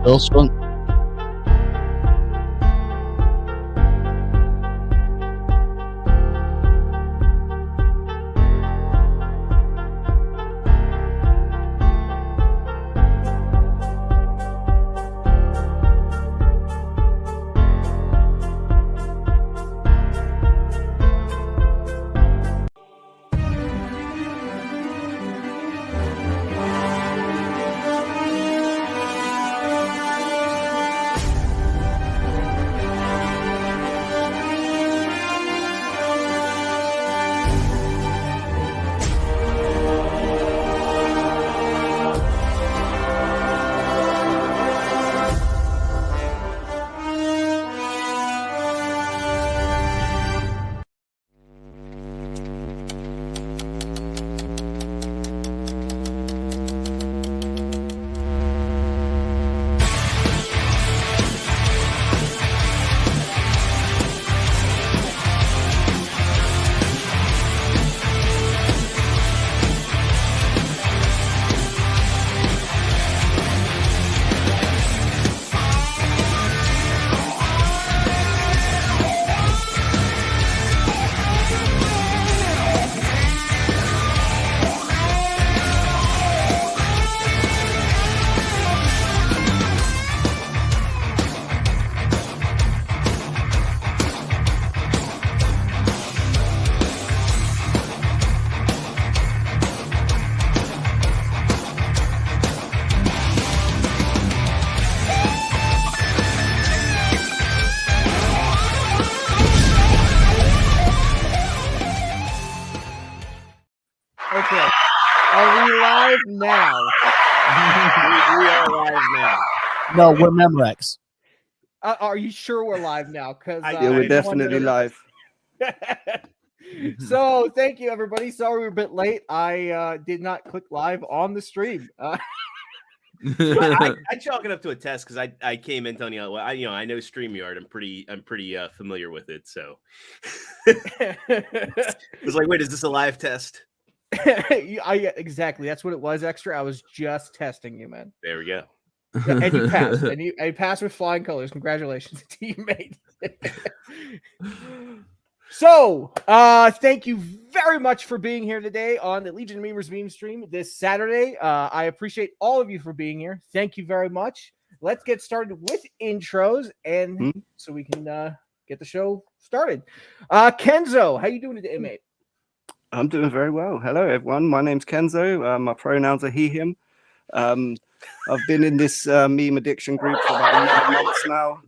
Bill Swung. Okay. Are we live now? We are live now. No, we're Memorex. Are you sure we're live now? Because I- Yeah, we're I definitely live. So thank you, everybody. Sorry we're a bit late. I did not click live on the stream. I chalk it up to a test because I came in telling you, I know StreamYard. I'm pretty familiar with it. So it was like, wait, is this a live test? Exactly. That's what it was. Extra. I was just testing you, man. There we go. And you passed. And you passed with flying colors. Congratulations, teammate. So, thank you very much for being here today on the Legion of Memers meme stream this Saturday. I appreciate all of you for being here. Thank you very much. Let's get started with intros, and so we can get the show started. Kenzo, how you doing today, mate? I'm doing very well. Hello, everyone. My name's Kenzo. My pronouns are he, him. I've been in this meme addiction group for about 9 months now,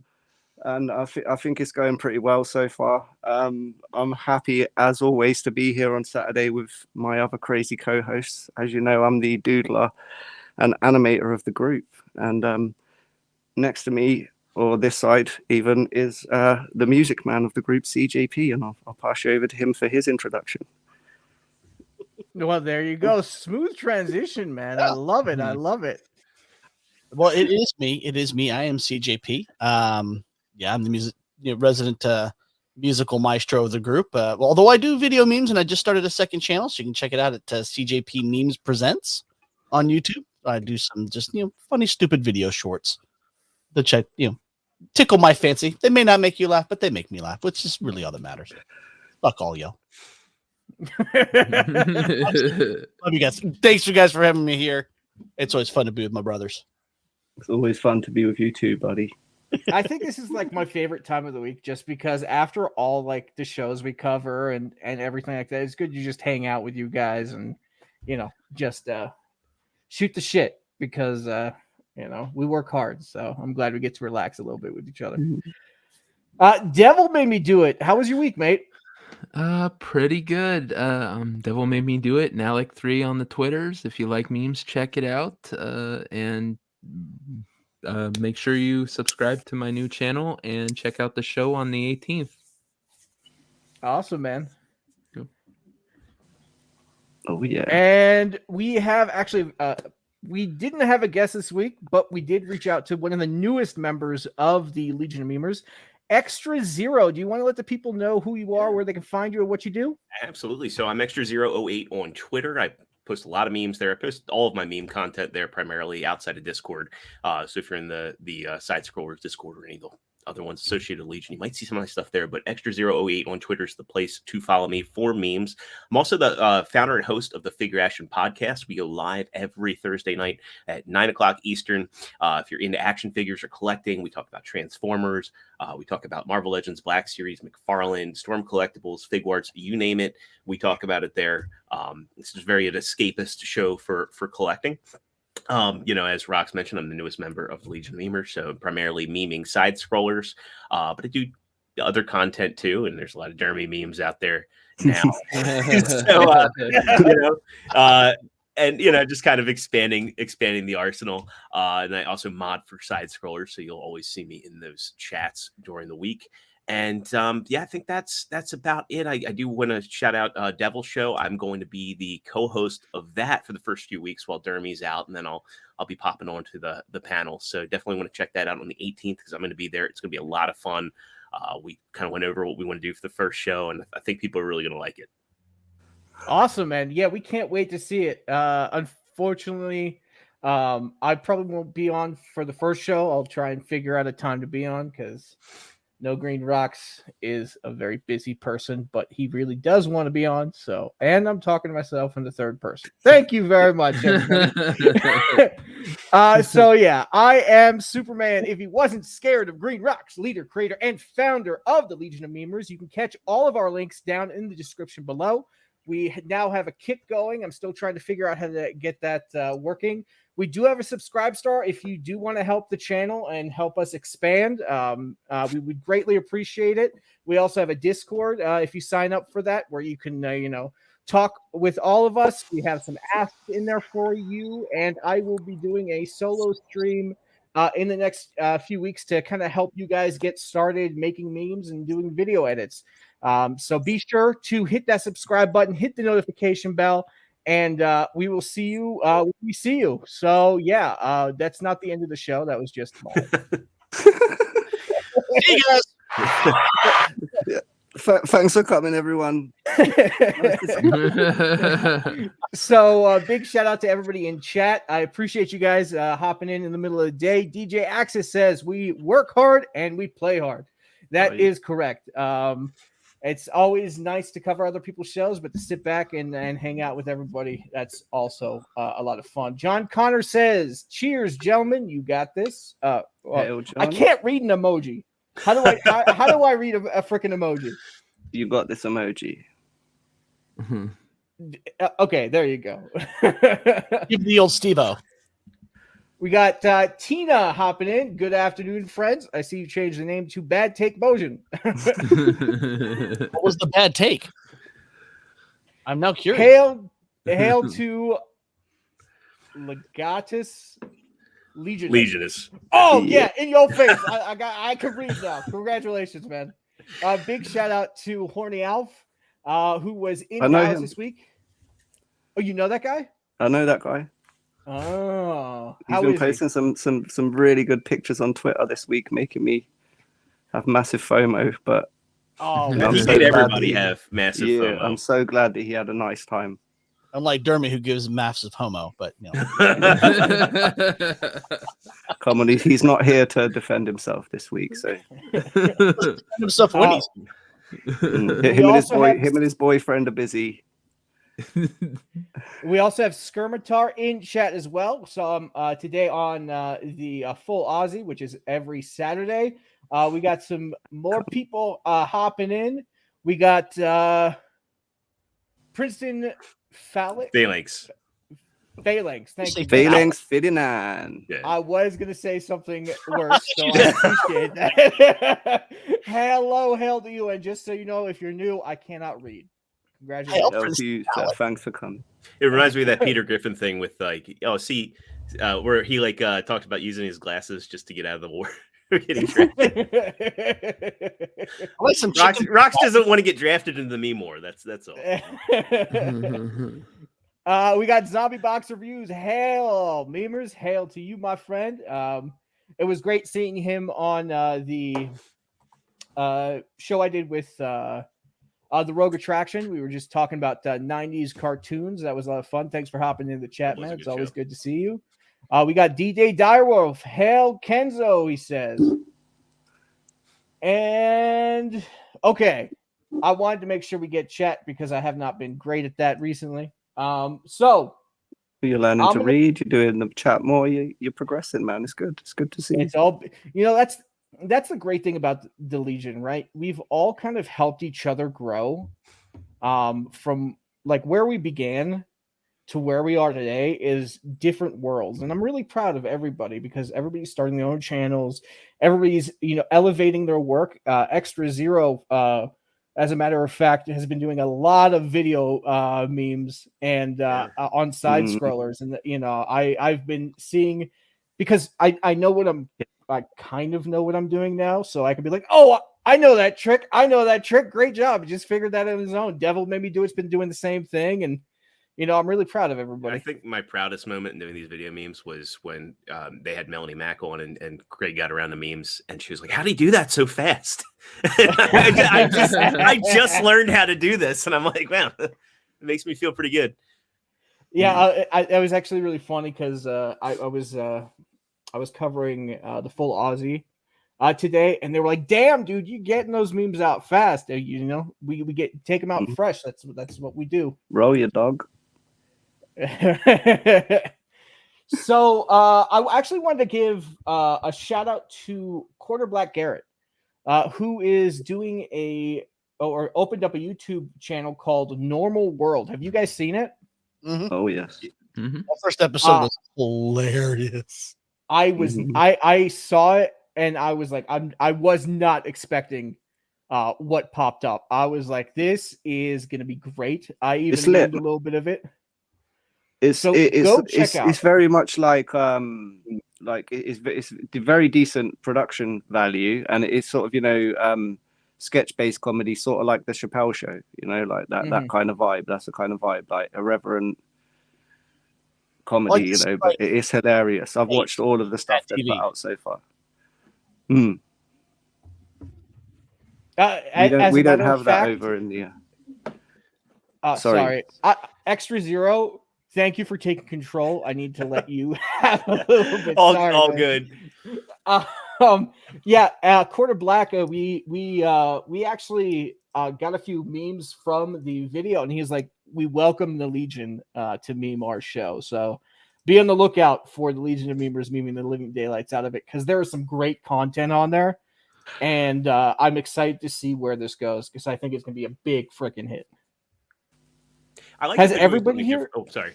and I think it's going pretty well so far. I'm happy, as always, to be here on Saturday with my other crazy co-hosts. As you know, I'm the doodler and animator of the group. And next to me, or this side even, is the music man of the group, CJP, and I'll pass you over to him for his introduction. Well, there you go. Smooth transition, man. I love it. I love it. Well, it is me. It is me. I am CJP. I'm the resident musical maestro of the group. Although I do video memes, and I just started a second channel, so you can check it out at CJP Memes Presents on YouTube. I do some just funny, stupid video shorts that check tickle my fancy. They may not make you laugh, but they make me laugh, which is really all that matters. Fuck all y'all. Love you guys. Thanks you guys for having me here. It's always fun to be with my brothers. It's always fun to be with you too, buddy. I think this is like my favorite time of the week, just because after all like the shows we cover and everything like that, it's good to just hang out with you guys and just shoot the shit, because we work hard, so I'm glad we get to relax a little bit with each other. Devil Made Me Do It. How was your week, mate? Pretty good. Devil Made Me Do It. Now like 3 on the Twitters. If you like memes, check it out. And make sure you subscribe to my new channel and check out the show on the 18th. Awesome, man. Yep. Oh yeah. And we have actually we didn't have a guest this week, but we did reach out to one of the newest members of the Legion of Memers, Extra Zero. Do you want to let the people know who you are, where they can find you, and what you do? Absolutely. So I'm Extra008 on Twitter. I post a lot of memes there. I post all of my meme content there, primarily outside of Discord. So if you're in the Side Scrollers Discord or any of the other ones associated with Legion, you might see some of my stuff there. But Extra008 on Twitter is the place to follow me for memes. I'm also the founder and host of the Figure Action podcast. We go live every Thursday night at 9:00 Eastern. If you're into action figures or collecting, we talk about Transformers. We talk about Marvel Legends, Black Series, McFarlane, Storm Collectibles, Figuarts, you name it. We talk about it there. This is very an escapist show for collecting. As Rox mentioned, I'm the newest member of the Legion of Memers, so primarily memeing side scrollers, but I do other content too, and there's a lot of Dermy memes out there now. And just kind of expanding the arsenal. And I also mod for side scrollers, so you'll always see me in those chats during the week. And I think that's about it. I do want to shout out Devil Show. I'm going to be the co-host of that for the first few weeks while Dermy's out, and then I'll be popping on to the panel. So definitely want to check that out on the 18th because I'm going to be there. It's going to be a lot of fun. We kind of went over what we want to do for the first show, and I think people are really going to like it. Awesome, man. Yeah, we can't wait to see it. Unfortunately, I probably won't be on for the first show. I'll try and figure out a time to be on because No Green Rocks is a very busy person, but he really does want to be on. So, and I'm talking to myself in the third person. Thank you very much, everybody. I am Superman. If he wasn't scared of Green Rocks, leader, creator, and founder of the Legion of Memers. You can catch all of our links down in the description below. We now have a kit going. I'm still trying to figure out how to get that working. We do have a subscribe star if you do want to help the channel and help us expand. We would greatly appreciate it. We also have a Discord if you sign up for that, where you can, talk with all of us. We have some asks in there for you, and I will be doing a solo stream in the next few weeks to kind of help you guys get started making memes and doing video edits. So be sure to hit that subscribe button, hit the notification bell, and we will see you when we see you. So that's not the end of the show. That was just See you guys. Thanks for coming, everyone. So big shout out to everybody in chat. I appreciate you guys hopping in the middle of the day. DJ Axis says we work hard and we play hard. That is correct. It's always nice to cover other people's shows, but to sit back and hang out with everybody, that's also a lot of fun. John Connor says, cheers, gentlemen. You got this. I can't read an emoji. How do I read a freaking emoji? You got this emoji. Okay, there you go. Give the old Steve-O. We got Tina hopping in. Good afternoon, friends. I see you changed the name to Bad Take Motion. What was the bad take? I'm now curious. Hail to Legatus Legionus. Oh yeah, in your face. I can read now. Congratulations, man. Big shout out to Horny Alf, who was in Dallas this week. Oh, you know that guy? I know that guy. Oh, he's been posting some really good pictures on Twitter this week, making me have massive FOMO. But everybody have massive FOMO. I'm so glad that he had a nice time. Unlike Dermy, who gives massive homo, but Come on, he's not here to defend himself this week. So him and his boyfriend are busy. We also have Skirmitar in chat as well. So today on the Full Aussie, which is every Saturday, we got some more people hopping in. We got Princeton Phalanx. Thank you. Phalanx 59. Yeah. I was going to say something worse, so I appreciate that. Hail to you. And just so you know, if you're new, I cannot read. Congratulations. Thanks for coming. It reminds me of that Peter Griffin thing with where he talked about using his glasses just to get out of the war. Getting drafted. Rox doesn't want to get drafted into the meme war. That's all. We got Zombie Box Reviews. Hail, memers. Hail to you, my friend. It was great seeing him on the show I did with The Rogue Attraction, we were just talking about 90s cartoons. That was a lot of fun. Thanks for hopping into the chat, man. It's always good to see you. We got DJ Direwolf. Hail Kenzo, he says. And okay, I wanted to make sure we get chat because I have not been great at that recently. So you're learning to read. You're doing the chat more. You're progressing, man. It's good. It's good to see. It's all, that's the great thing about the Legion, right? We've all kind of helped each other grow, from like where we began to where we are today is different worlds. And I'm really proud of everybody because everybody's starting their own channels. Everybody's, elevating their work. Extra Zero, as a matter of fact, has been doing a lot of video memes and on side scrollers. And, I've been seeing, because I know I kind of know what I'm doing now. So I can be like, oh, I know that trick. Great job. He just figured that on his own. Devil made me do it's been doing the same thing. And, I'm really proud of everybody. I think my proudest moment in doing these video memes was when they had Melanie Mack on and Craig got around the memes and she was like, how do you do that so fast? I just learned how to do this. And I'm like, wow, it makes me feel pretty good. Yeah, I was actually really funny because I was covering the full Aussie today, and they were like, damn, dude, you getting those memes out fast. We take them out fresh. That's what we do. Roll your dog. So I actually wanted to give a shout out to Quarter Black Garrett, who is doing or opened up a YouTube channel called Normal World. Have you guys seen it? Mm-hmm. Oh yes. Mm-hmm. The first episode was hilarious. I saw it and I was like, I was not expecting what popped up. I was like, this is gonna be great. I even learned a little bit of it. It's very much like it's very decent production value, and it's sort of sketch based comedy, sort of like the Chappelle Show, like that that kind of vibe. That's the kind of vibe, like irreverent comedy, but it is hilarious. I've watched all of the stuff they've put out so far. We don't have that over in the. Sorry. Extra Zero. Thank you for taking control. I need to let you have a little bit. All good. Quarter Black. We actually got a few memes from the video, and he's like, "We welcome the Legion to meme our show." So be on the lookout for the Legion of Memers memeing the living daylights out of it, because there is some great content on there, and I'm excited to see where this goes because I think it's going to be a big freaking hit. I like. Has everybody here? Oh, sorry.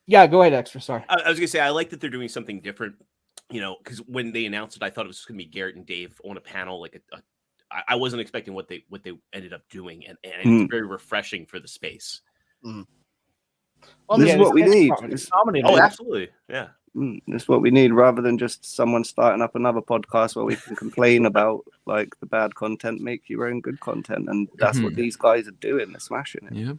Yeah, go ahead, Extra. Sorry. I was gonna say I like that they're doing something different. Because when they announced it, I thought it was just gonna be Garrett and Dave on a panel. Like I wasn't expecting what they ended up doing, and it's very refreshing for the space. This is what we need. Absolutely, yeah. That's what we need, rather than just someone starting up another podcast where we can complain about like the bad content. Make your own good content, and that's what these guys are doing. They're smashing it. Yeah.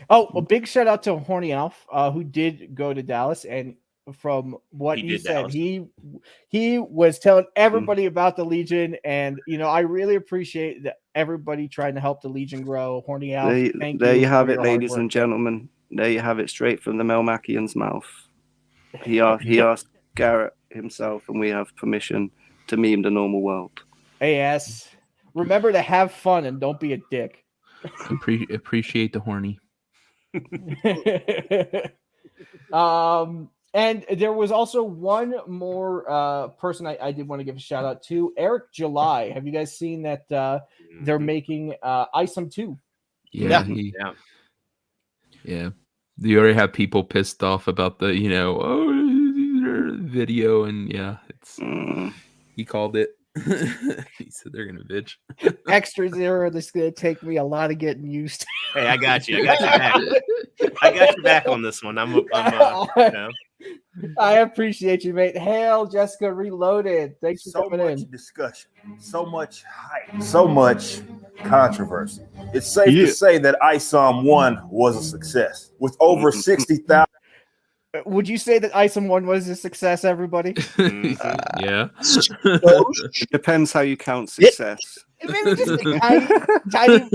Oh, a big shout out to Horny Alf, who did go to Dallas, and from what he said, Dallas. he was telling everybody about the Legion, and I really appreciate that everybody trying to help the Legion grow. Horny Alf, there you have it, ladies and gentlemen. There you have it, straight from the Melmacian's mouth. He asked Garrett himself, and we have permission to meme the normal world. Yes. Remember to have fun and don't be a dick. Appreciate the horny. And there was also one more person I did want to give a shout out to, Eric July. Have you guys seen that they're making Isom 2? Yeah. You already have people pissed off about the video, and it's he called it. He said they're gonna bitch. Extra Zero. This is gonna take me a lot of getting used to. Hey, I got you. I got your back. I got your back on this one. I appreciate you, mate. Hail, Jessica Reloaded. Thanks for coming in. So much discussion, so much hype, so much controversy. It's safe to say that ISOM 1 was a success with over 60,000. Would you say that Isom 1 was a success, everybody? Yeah. It depends how you count success. Maybe just a tiny.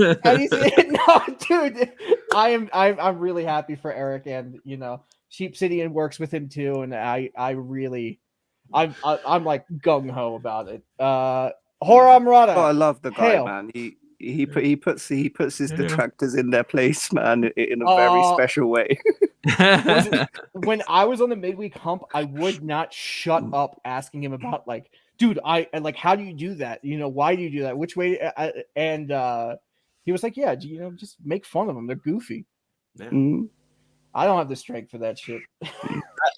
No, dude, I'm really happy for Eric, and Sheep City and works with him too, and I'm like gung ho about it. Hora Murata. Oh, I love the guy, hail. man. He puts his detractors in their place, man, in a very special way. When I was on the midweek hump, I would not shut up asking him about like, dude, I like, how do you do that? Why do you do that? Which way? And he was like, yeah, just make fun of them. They're goofy. Yeah. Mm. I don't have the strength for that shit.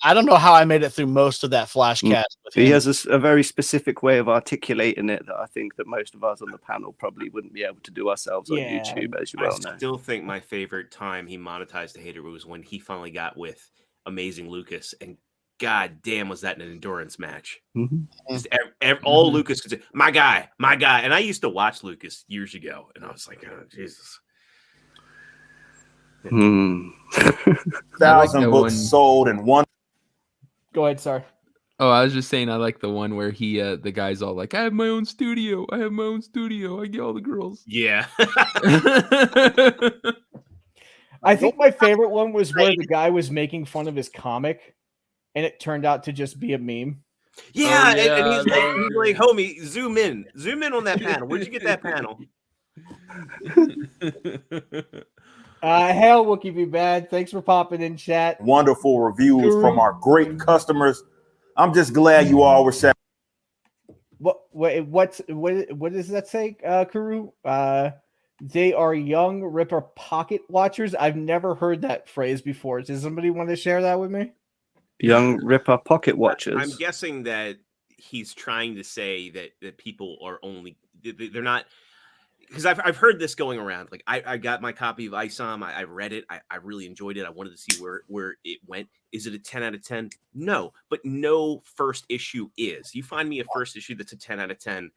I don't know how I made it through most of that flashcast. With He him. has a very specific way of articulating it that I think that most of us on the panel probably wouldn't be able to do ourselves on YouTube, as you well know. I still think my favorite time he monetized the hater was when he finally got with Amazing Lucas, and god damn was that an endurance match. Mm-hmm. Just all Lucas could say, my guy, and I used to watch Lucas years ago, and I was like, oh Jesus. 1,000 books sold in one. Go ahead, sorry. Oh, I was just saying I like the one where the guy's all like, I have my own studio. I get all the girls. Yeah. I think my favorite one was where the guy was making fun of his comic, and it turned out to just be a meme. Yeah, and he's like, homie, zoom in on that panel. Where'd you get that panel? Hail Wookie Be Bad. Thanks for popping in, chat. Wonderful reviews from our great customers. I'm just glad you all were set. What does that say, Kuru? They are young Ripper pocket watchers. I've never heard that phrase before. Does somebody want to share that with me? Young Ripper pocket watchers. I'm guessing that he's trying to say that people are only they're not, because I've heard this going around. Like I got my copy of ISOM. I read it. I really enjoyed it. I wanted to see where it went. Is it a 10 out of 10? No, but no first issue is. You find me a first issue that's a 10 out of 10.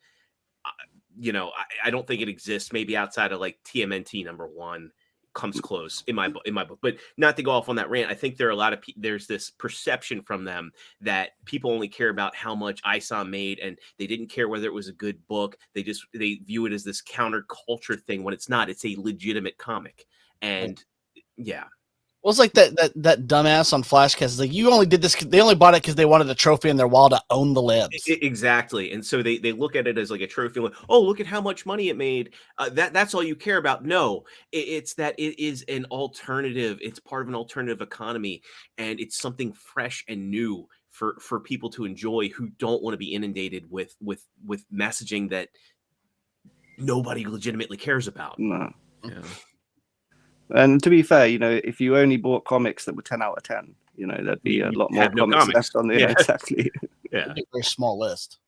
I don't think it exists. Maybe outside of like TMNT #1 comes close in my book. But not to go off on that rant, I think there are a lot of there's this perception from them that people only care about how much ISOM made, and they didn't care whether it was a good book. They view it as this counterculture thing when it's not. It's a legitimate comic, and yeah. Well, it's like that dumbass on Flashcast. It's like, you only did this. They only bought it because they wanted a trophy in their wall to own the libs. Exactly. And so they look at it as like a trophy. Like, oh, look at how much money it made. That's all you care about. No, it's that it is an alternative. It's part of an alternative economy. And it's something fresh and new for people to enjoy who don't want to be inundated with messaging that nobody legitimately cares about. No. Yeah. And to be fair, if you only bought comics that were 10 out of 10, there'd be a lot more comics left on the exactly. Yeah. Very small list.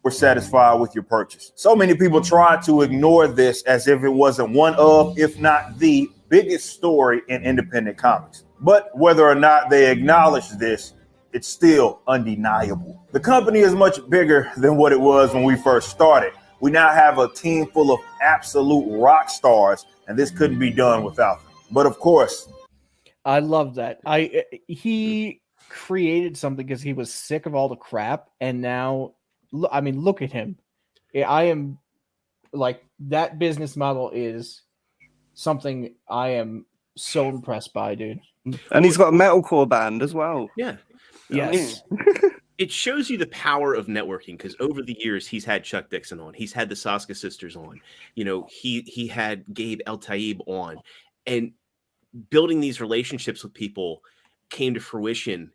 We're satisfied with your purchase. So many people try to ignore this as if it wasn't one of, if not the biggest story in independent comics. But whether or not they acknowledge this, it's still undeniable. The company is much bigger than what it was when we first started. We now have a team full of absolute rock stars, and this couldn't be done without them. But of course, I love that. He created something because he was sick of all the crap, and now, look at him. I am like, that business model is something I am so impressed by, dude. And he's got a metalcore band as well. Yeah. Yes. It shows you the power of networking, because over the years he's had Chuck Dixon on, he's had the Saska sisters on, he had Gabe El Taib on, and building these relationships with people came to fruition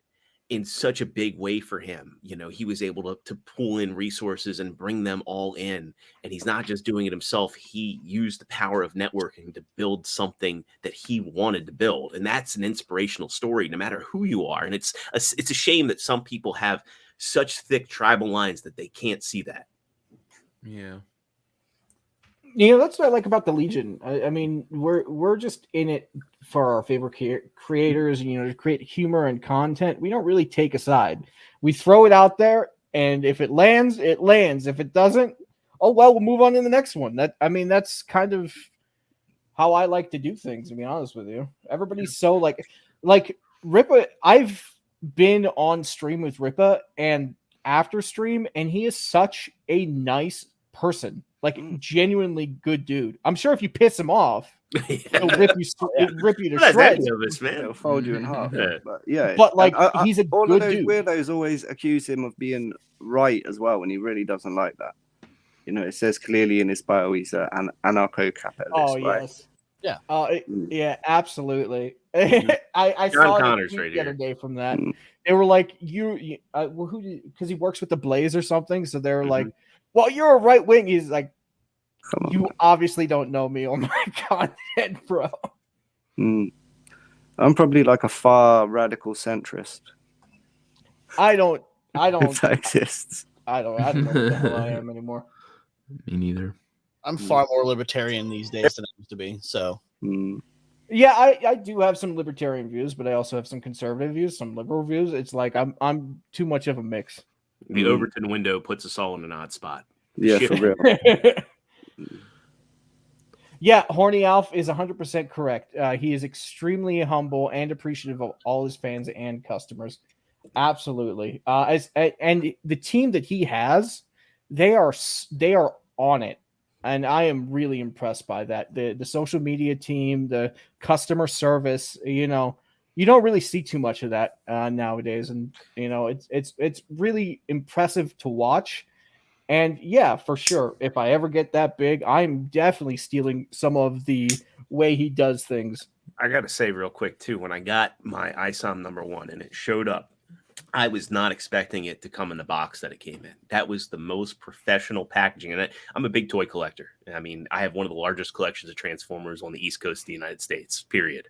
in such a big way for him. He was able to pull in resources and bring them all in, and he's not just doing it himself. He used the power of networking to build something that he wanted to build, and that's an inspirational story no matter who you are. And it's a shame that some people have such thick tribal lines that they can't see that. Yeah. That's what I like about the Legion. I mean, we're just in it for our favorite creators, to create humor and content. We don't really take a side. We throw it out there, and if it lands, it lands. If it doesn't, oh well, we'll move on to the next one. That's kind of how I like to do things, to be honest with you. Everybody's so like Rippa. I've been on stream with Rippa, and after stream, and he is such a nice person, like genuinely good dude. I'm sure if you piss him off, he'll rip you to That's shreds. envy of us, man. It'll fold you in half. Yeah. But yeah, But like, and he's a all good of those dude. weirdos always accuse him of being right as well when he really doesn't like that. You know, it says clearly in his bio he's an anarcho-capitalist, Oh right? yes. Yeah. Yeah, absolutely. Mhm. I John saw Connors the tweet right the other here. day from that. Mm. They were like, well, who? Because he works with the Blaze or something. So they were like, Mhm. well, you're a right wing. He's like, Come on, you obviously don't know me on my content, bro. man. I'm probably like a far radical centrist. I don't. If that exists. I don't know what the hell I am anymore. Me neither. I'm far more libertarian these days than I used to be. So Mm. Yeah, I do have some libertarian views, but I also have some conservative views, some liberal views. It's like I'm too much of a mix. The Mm. Overton window puts us all in an odd spot. Yeah, Shit. for real. Yeah, Horny Alf is 100% correct. He is extremely humble and appreciative of all his fans and customers. Absolutely. And the team that he has, they are on it, and I am really impressed by that. The social media team, the customer service. You know, you don't really see too much of that nowadays, and you know, it's really impressive to watch. And yeah, for sure, if I ever get that big, I'm definitely stealing some of the way he does things. I got to say real quick, too, when I got my ISOM #1 and it showed up, I was not expecting it to come in the box that it came in. That was the most professional packaging. And I'm a big toy collector. I mean, I have one of the largest collections of Transformers on the East Coast of the United States, period.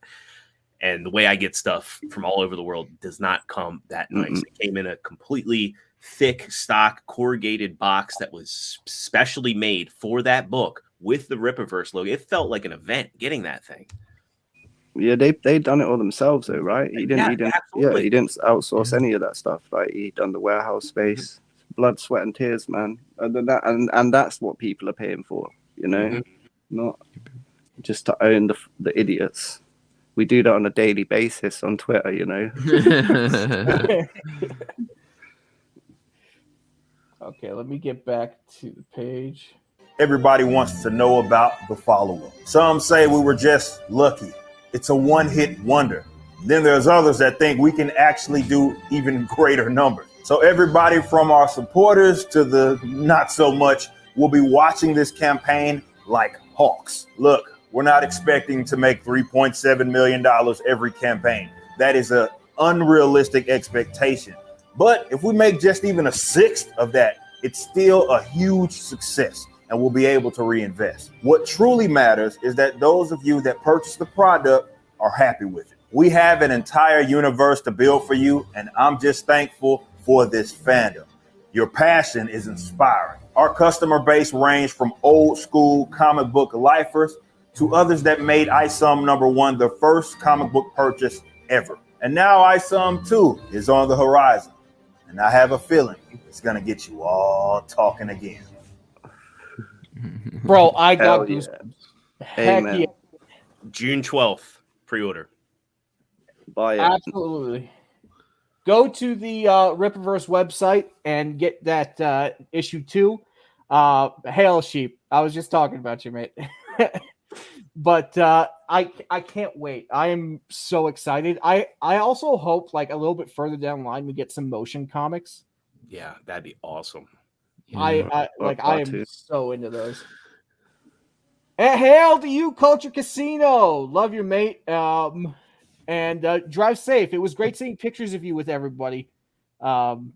And the way I get stuff from all over the world does not come that nice. Mm-mm. It came in a completely thick stock corrugated box that was specially made for that book with the Rippaverse logo. It felt like an event getting that thing. Yeah, they done it all themselves though, right? He didn't absolutely. he didn't outsource any of that stuff. Like he done the warehouse space, blood, sweat, and tears, man. And that's what people are paying for, you know, Mhm. not just to own the idiots. We do that on a daily basis on Twitter, you know. Okay, let me get back to the page. Everybody wants to know about the follow-up. Some say we were just lucky. It's a one-hit wonder. Then there's others that think we can actually do even greater numbers. So everybody from our supporters to the not so much will be watching this campaign like hawks. Look, we're not expecting to make $3.7 million every campaign. That is an unrealistic expectation. But if we make just even a sixth of that, it's still a huge success and we'll be able to reinvest. What truly matters is that those of you that purchase the product are happy with it. We have an entire universe to build for you, and I'm just thankful for this fandom. Your passion is inspiring. Our customer base ranged from old school comic book lifers to others that made ISOM #1 the first comic book purchase ever. And now ISOM 2 is on the horizon. And I have a feeling it's going to get you all talking again. Bro, I got Hell yeah. goosebumps. Heck Amen. yeah. June 12th, pre-order. Buy it. Absolutely. Go to the Rippaverse website and get that issue 2. Hail Sheep. I was just talking about you, mate. But I can't wait. I am so excited. I also hope like a little bit further down the line we get some motion comics. Yeah, that'd be awesome. I am too. so into those. And hail to you, Culture Casino. Love you, mate. And drive safe. It was great seeing pictures of you with everybody. Even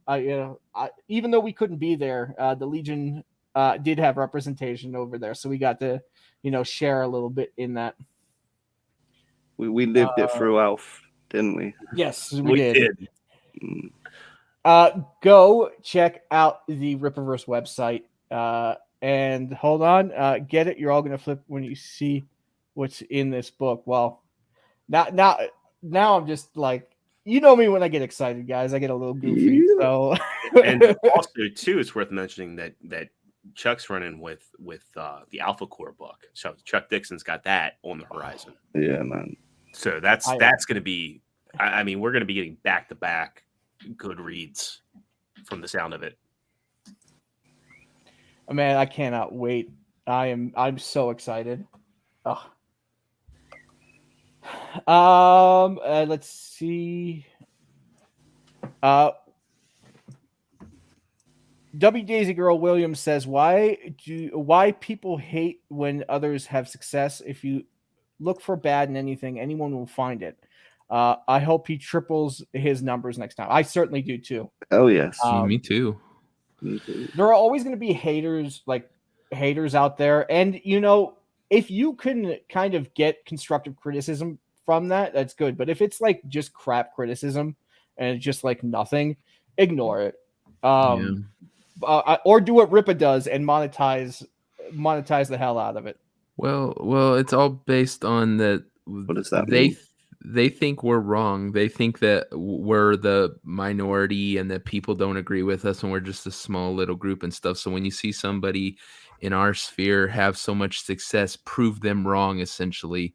though we couldn't be there, the Legion did have representation over there, so we got to, share a little bit in that. We lived it through Alf, didn't we? Yes, we We did. did. Go check out the Rippaverse website. And hold on, get it. You're all gonna flip when you see what's in this book. Well, now I'm just like, you know me when I get excited, guys. I get a little goofy. Yeah. So And also, too, it's worth mentioning that Chuck's running with the Alpha Core book. So Chuck Dixon's got that on the horizon. Yeah, man. So that's going to be. I mean, we're going to be getting back-to-back good reads from the sound of it. Man, I cannot wait. I'm so excited. Ugh. Let's see. W Daisy Girl Williams says, why people hate when others have success? If you look for bad in anything, anyone will find it. I hope he triples his numbers next time. I certainly do too. Oh yes. Me too. Me too. There are always going to be haters out there, and if you can kind of get constructive criticism from that, that's good. But if it's like just crap criticism and it's just like nothing, ignore it. Or do what Ripa does and monetize the hell out of it. Well, it's all based on that. What does that mean? They think we're wrong. They think that we're the minority and that people don't agree with us and we're just a small little group and stuff. So when you see somebody in our sphere have so much success, prove them wrong essentially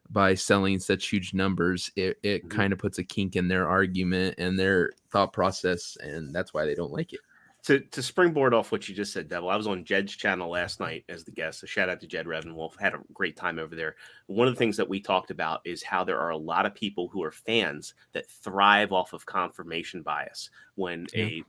by selling such huge numbers, it kind of puts a kink in their argument and their thought process, and that's why they don't like it. To springboard off what you just said, Devil, I was on Jed's channel last night as the guest. So shout out to Jed Revenwolf. Had a great time over there. One of the things that we talked about is how there are a lot of people who are fans that thrive off of confirmation bias. When a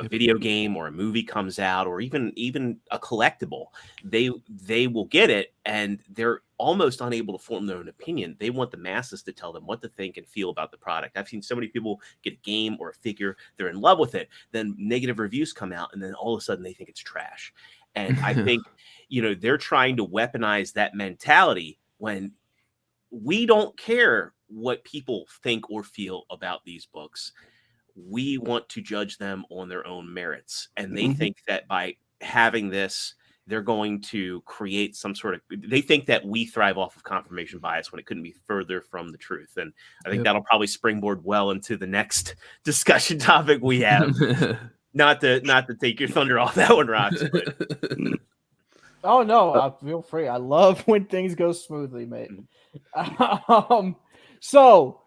video game or a movie comes out, or even a collectible, they will get it and they're almost unable to form their own opinion. They want the masses to tell them what to think and feel about the product. I've seen so many people get a game or a figure, they're in love with it, then negative reviews come out, and then all of a sudden they think it's trash. And I think, they're trying to weaponize that mentality when we don't care what people think or feel about these books. We want to judge them on their own merits. And they think that by having this, they're going to create some sort of, they think that we thrive off of confirmation bias when it couldn't be further from the truth. And I think that'll probably springboard well into the next discussion topic we have. not to take your thunder off that one, Rox. But... Oh no, feel free. I love when things go smoothly, mate. So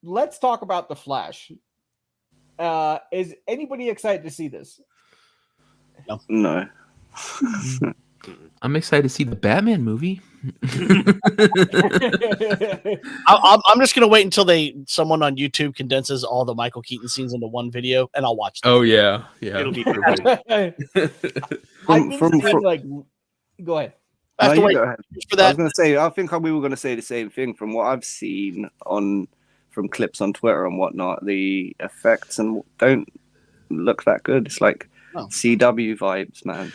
let's talk about The Flash. Is anybody excited to see this? No. I'm excited to see the Batman movie. I'm just gonna wait until someone on YouTube condenses all the Michael Keaton scenes into one video, and I'll watch that. Oh yeah. It'll be Go ahead. I have to wait go ahead. for that. I was going to say, I think we were going to say the same thing. From what I've seen from clips on Twitter and whatnot, the effects and don't look that good. It's like CW vibes, man.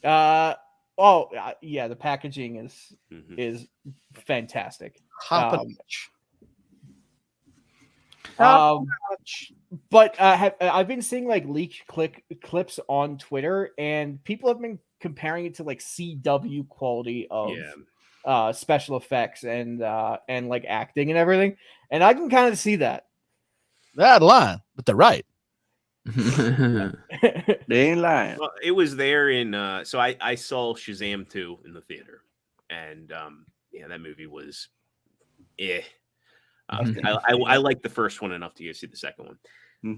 The packaging is fantastic. But I've been seeing like leaked clips on Twitter, and people have been comparing it to like CW quality of special effects and like acting and everything, and I can kind of see that. They're out of line, but they're right. They ain't lying. Well, it was there in so I saw Shazam 2 in the theater, and that movie was I like the first one enough to go see the second one.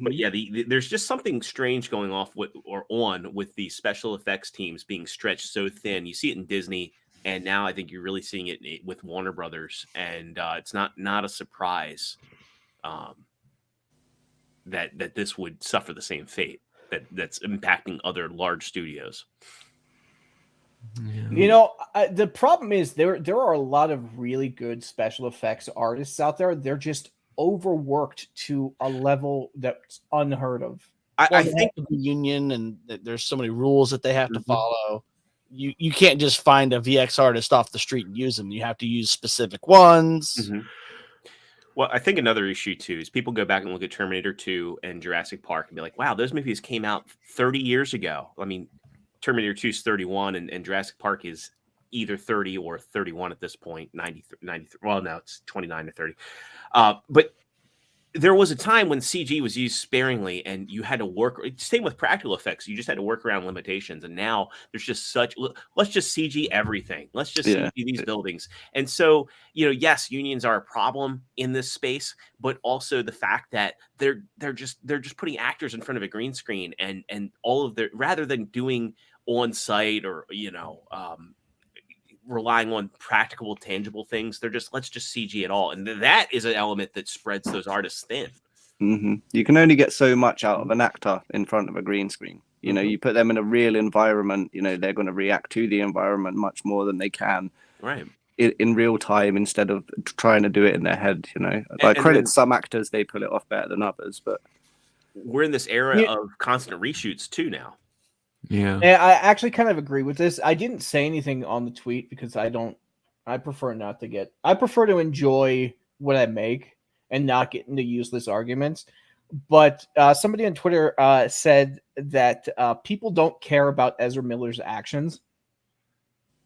But yeah, there's just something strange going on with the special effects teams being stretched so thin. You see it in Disney, and now I think you're really seeing it with Warner Brothers, and it's not a surprise that this would suffer the same fate that's impacting other large studios. Yeah. The problem is there are a lot of really good special effects artists out there. They're just overworked to a level that's unheard of. I think the union, and there's so many rules that they have to follow. You can't just find a VX artist off the street and use them. You have to use specific ones. Well, I think another issue too is people go back and look at Terminator 2 and Jurassic Park and be like, wow, those movies came out 30 years ago. I mean, Terminator 2 is 31 and Jurassic Park is either 30 or 31 at this point, 93. Well, no, it's 29 or 30. But there was a time when CG was used sparingly and you had to work. Same with practical effects. You just had to work around limitations. And now there's just let's just CG everything. Let's just CG these buildings. And so, yes, unions are a problem in this space, but also the fact that they're just putting actors in front of a green screen and all of their, rather than doing on site or, relying on practical, tangible things. They're just, let's just CG it all. And that is an element that spreads those artists thin. You can only get so much out of an actor in front of a green screen. You put them in a real environment, they're going to react to the environment much more than they can in real time, instead of trying to do it in their head. I credit some actors, they pull it off better than others, but we're in this era of constant reshoots too now. Yeah, I actually kind of agree with this. I didn't say anything on the tweet because I prefer to enjoy what I make and not get into useless arguments. But somebody on Twitter said that people don't care about Ezra Miller's actions.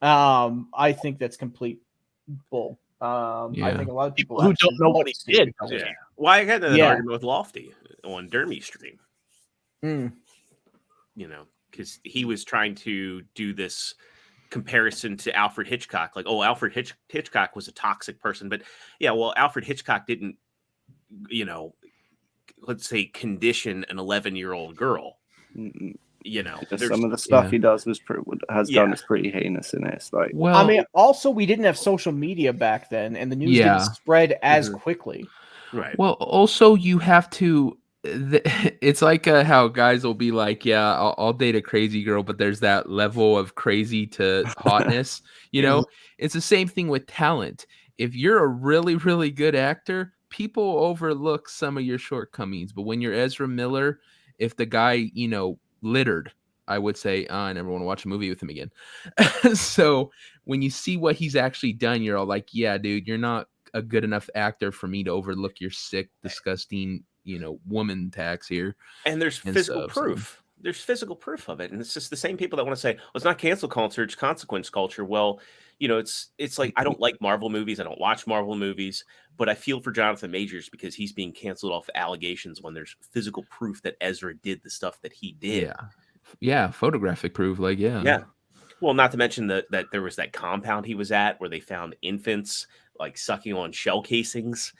I think that's complete bull. I think a lot of people who don't know what he did. Yeah. Well, I had an argument with Lofty on Dermy stream. Because he was trying to do this comparison to Alfred Hitchcock. Like, Alfred Hitchcock was a toxic person. But, Alfred Hitchcock didn't, let's say, condition an 11-year-old girl. Some of the stuff he does done is pretty heinous in it. It's like, also, we didn't have social media back then, and the news didn't spread as quickly. Right. Well, also, you have to... It's like how guys will be like, I'll date a crazy girl, but there's that level of crazy to hotness. It's the same thing with talent. If you're a really, really good actor, people overlook some of your shortcomings. But when you're Ezra Miller, if the guy, littered, I would say, I never want to watch a movie with him again. So when you see what he's actually done, you're all like, yeah, dude, you're not a good enough actor for me to overlook your sick, disgusting, woman tax here. And there's physical proof. There's physical proof of it. And it's just the same people that want to say, well, it's not cancel culture, it's consequence culture. Well, it's like, I don't like Marvel movies. I don't watch Marvel movies, but I feel for Jonathan Majors because he's being canceled off allegations when there's physical proof that Ezra did the stuff that he did. Yeah. Photographic proof. Yeah. Well, not to mention that there was that compound he was at where they found infants like sucking on shell casings.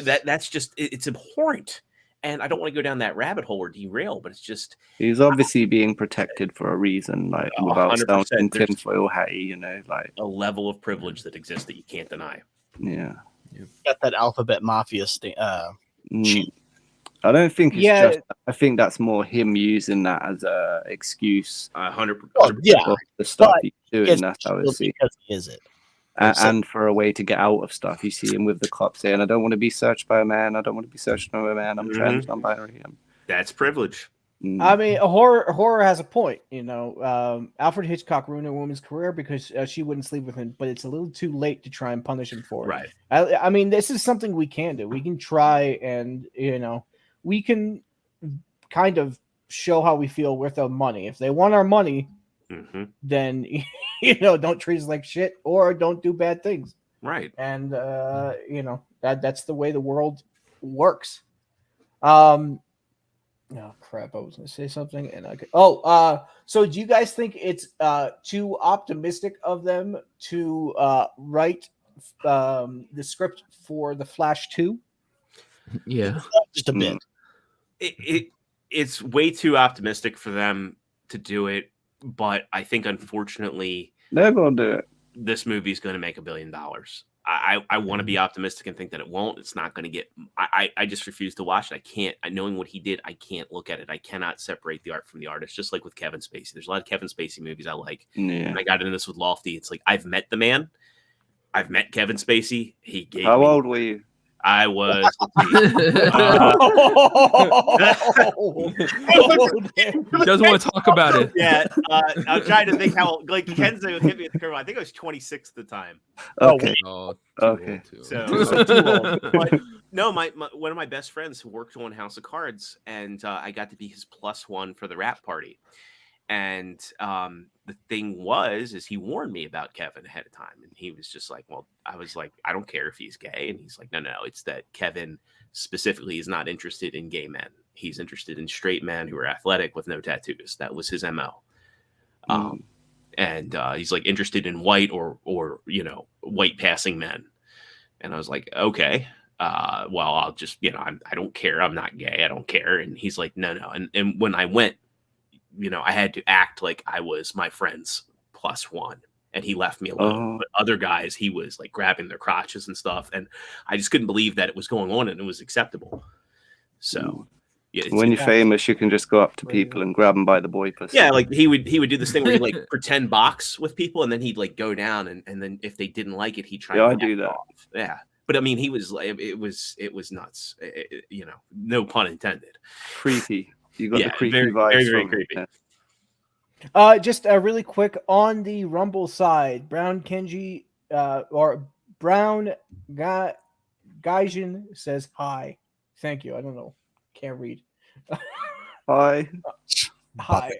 That's just, it's abhorrent. And I don't want to go down that rabbit hole or derail, but it's just... He's obviously being protected for a reason, like without sounding tinfoil hatty, like... A level of privilege that exists that you can't deny. Yeah. Got that alphabet mafia I don't think it's just... I think that's more him using that as a excuse. 100%. For the stuff he's doing, that's how it's seen. Because he is it. And for a way to get out of stuff. You see him with the cops saying, I don't want to be searched by a man. I don't want to be searched by a man. I'm trans, I'm binary. That's privilege. I mean, horror has a point. Alfred Hitchcock ruined a woman's career because she wouldn't sleep with him, but it's a little too late to try and punish him for it. Right. I mean, this is something we can do. We can try and, we can kind of show how we feel with our money. If they want our money, then don't treat us like shit or don't do bad things. Right. And that's the way the world works. Oh crap, I was gonna say something and I could so do you guys think it's too optimistic of them to write the script for the Flash 2? Yeah. Just a bit. It's way too optimistic for them to do it. But I think, unfortunately, they're going to do it. This movie's going to make $1 billion. I want to be optimistic and think that it won't. It's not going to get. I just refuse to watch it. I can't. Knowing what he did, I can't look at it. I cannot separate the art from the artist. Just like with Kevin Spacey, there's a lot of Kevin Spacey movies I like. Yeah. And I got into this with Lofty. It's like I've met the man. I've met Kevin Spacey. He gave. How old were you? I was. He doesn't want to talk about it. Yeah, I'm trying to think how like Kenzo hit me at the curve. I think I was 26 at the time. Okay. Okay. So too old. But no, my one of my best friends who worked on House of Cards, and I got to be his +1 for the rap party. And the thing is he warned me about Kevin ahead of time, and he was just like, well, I was like, I don't care if he's gay, and he's like, no, it's that Kevin specifically is not interested in gay men. He's interested in straight men who are athletic with no tattoos. That was his MO. And he's like interested in white or white passing men. And I was like, okay, well, I'll just, I don't care. I'm not gay. I don't care. And he's like, no. And when I went, I had to act like I was my friend's plus one, and he left me alone. But other guys, he was like grabbing their crotches and stuff. And I just couldn't believe that it was going on and it was acceptable. So yeah, when you're famous, you can just go up to people and grab them by the boy pussy. Yeah, like he would do this thing where he like pretend box with people, and then he'd like go down, and then if they didn't like it, he'd try. Yeah, I do that. Off. Yeah, but I mean, he was like, it was nuts. No pun intended. Creepy. You got the creepy very, vibes. Very, very creepy. Just really quick on the Rumble side, Brown Kenji or Brown Gaijin says hi. Thank you. I don't know. Can't read. Hi. Hi.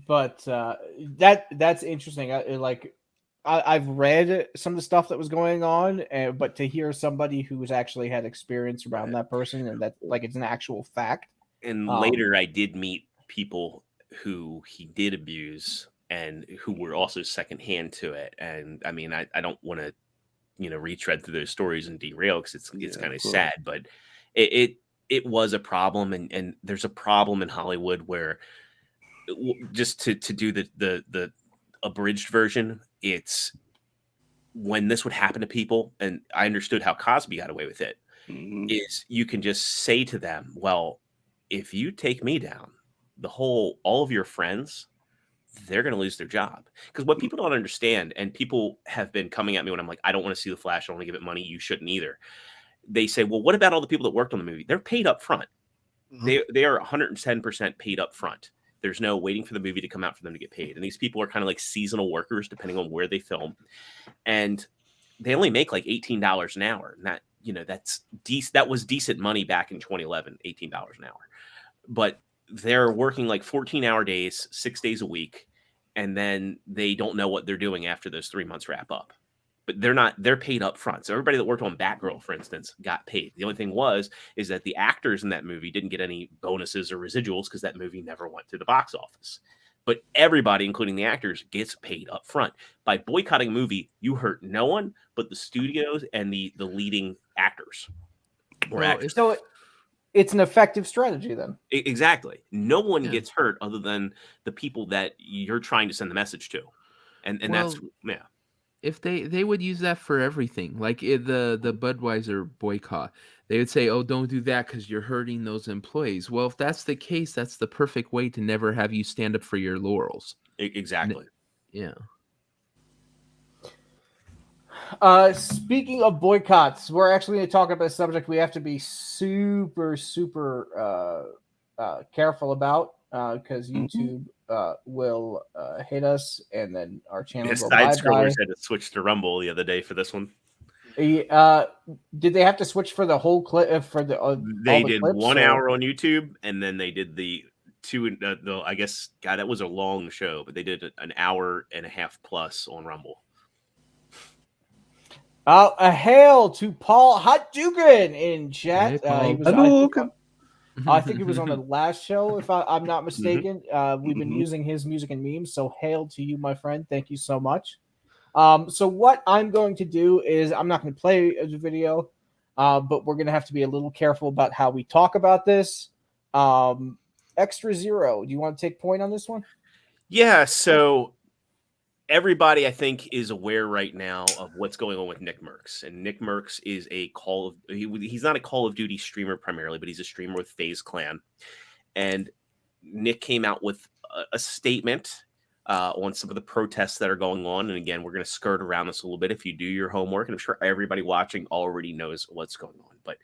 But that's interesting. I've read some of the stuff that was going on, but to hear somebody who's actually had experience around that person and that like it's an actual fact. And later, I did meet people who he did abuse and who were also secondhand to it. And I mean, I don't want to, retread through those stories and derail because it's kind of sad, but it was a problem. And there's a problem in Hollywood where just to do the abridged version, it's when this would happen to people. And I understood how Cosby got away with it is you can just say to them, well, if you take me down, all of your friends, they're going to lose their job. Because what people don't understand, and people have been coming at me when I'm like, I don't want to see The Flash, I don't want to give it money, you shouldn't either. They say, well, what about all the people that worked on the movie? They're paid up front. They are 110% paid up front. There's no waiting for the movie to come out for them to get paid. And these people are kind of like seasonal workers, depending on where they film. And they only make like $18 an hour. And that, that was decent money back in 2011, $18 an hour. But they're working like 14-hour days, 6 days a week, and then they don't know what they're doing after those 3 months wrap up. But they're paid up front. So everybody that worked on Batgirl, for instance, got paid. The only thing is that the actors in that movie didn't get any bonuses or residuals because that movie never went to the box office. But everybody, including the actors, gets paid up front. By boycotting a movie, you hurt no one but the studios and the leading actors. So it's an effective strategy then. Exactly. No one gets hurt other than the people that you're trying to send the message to. And that's, yeah. If they would use that for everything, like the Budweiser boycott, they would say, oh, don't do that because you're hurting those employees. Well, if that's the case, that's the perfect way to never have you stand up for your laurels. Exactly. Yeah. Speaking of boycotts, we're actually going to talk about a subject we have to be super, super careful about because YouTube will hit us, and then our channel will Side scrollers had to switch to Rumble the other day for this one. Did they have to switch for the whole clip for the? They did clips, 1 hour on YouTube, and then they did the two. I guess, God, that was a long show, but they did an hour and a half plus on Rumble. A hail to Paul Hotdugan in chat. I think he was on the last show, if I'm not mistaken. We've been using his music and memes, so hail to you, my friend. Thank you so much. So what I'm going to do is I'm not going to play the video, but we're going to have to be a little careful about how we talk about this. Extra Zero, do you want to take point on this one? Yeah, so everybody, I think, is aware right now of what's going on with Nick Merckx. And Nick Merckx is he's not a Call of Duty streamer primarily, but he's a streamer with FaZe Clan. And Nick came out with a statement on some of the protests that are going on. And again, we're going to skirt around this a little bit if you do your homework. And I'm sure everybody watching already knows what's going on. But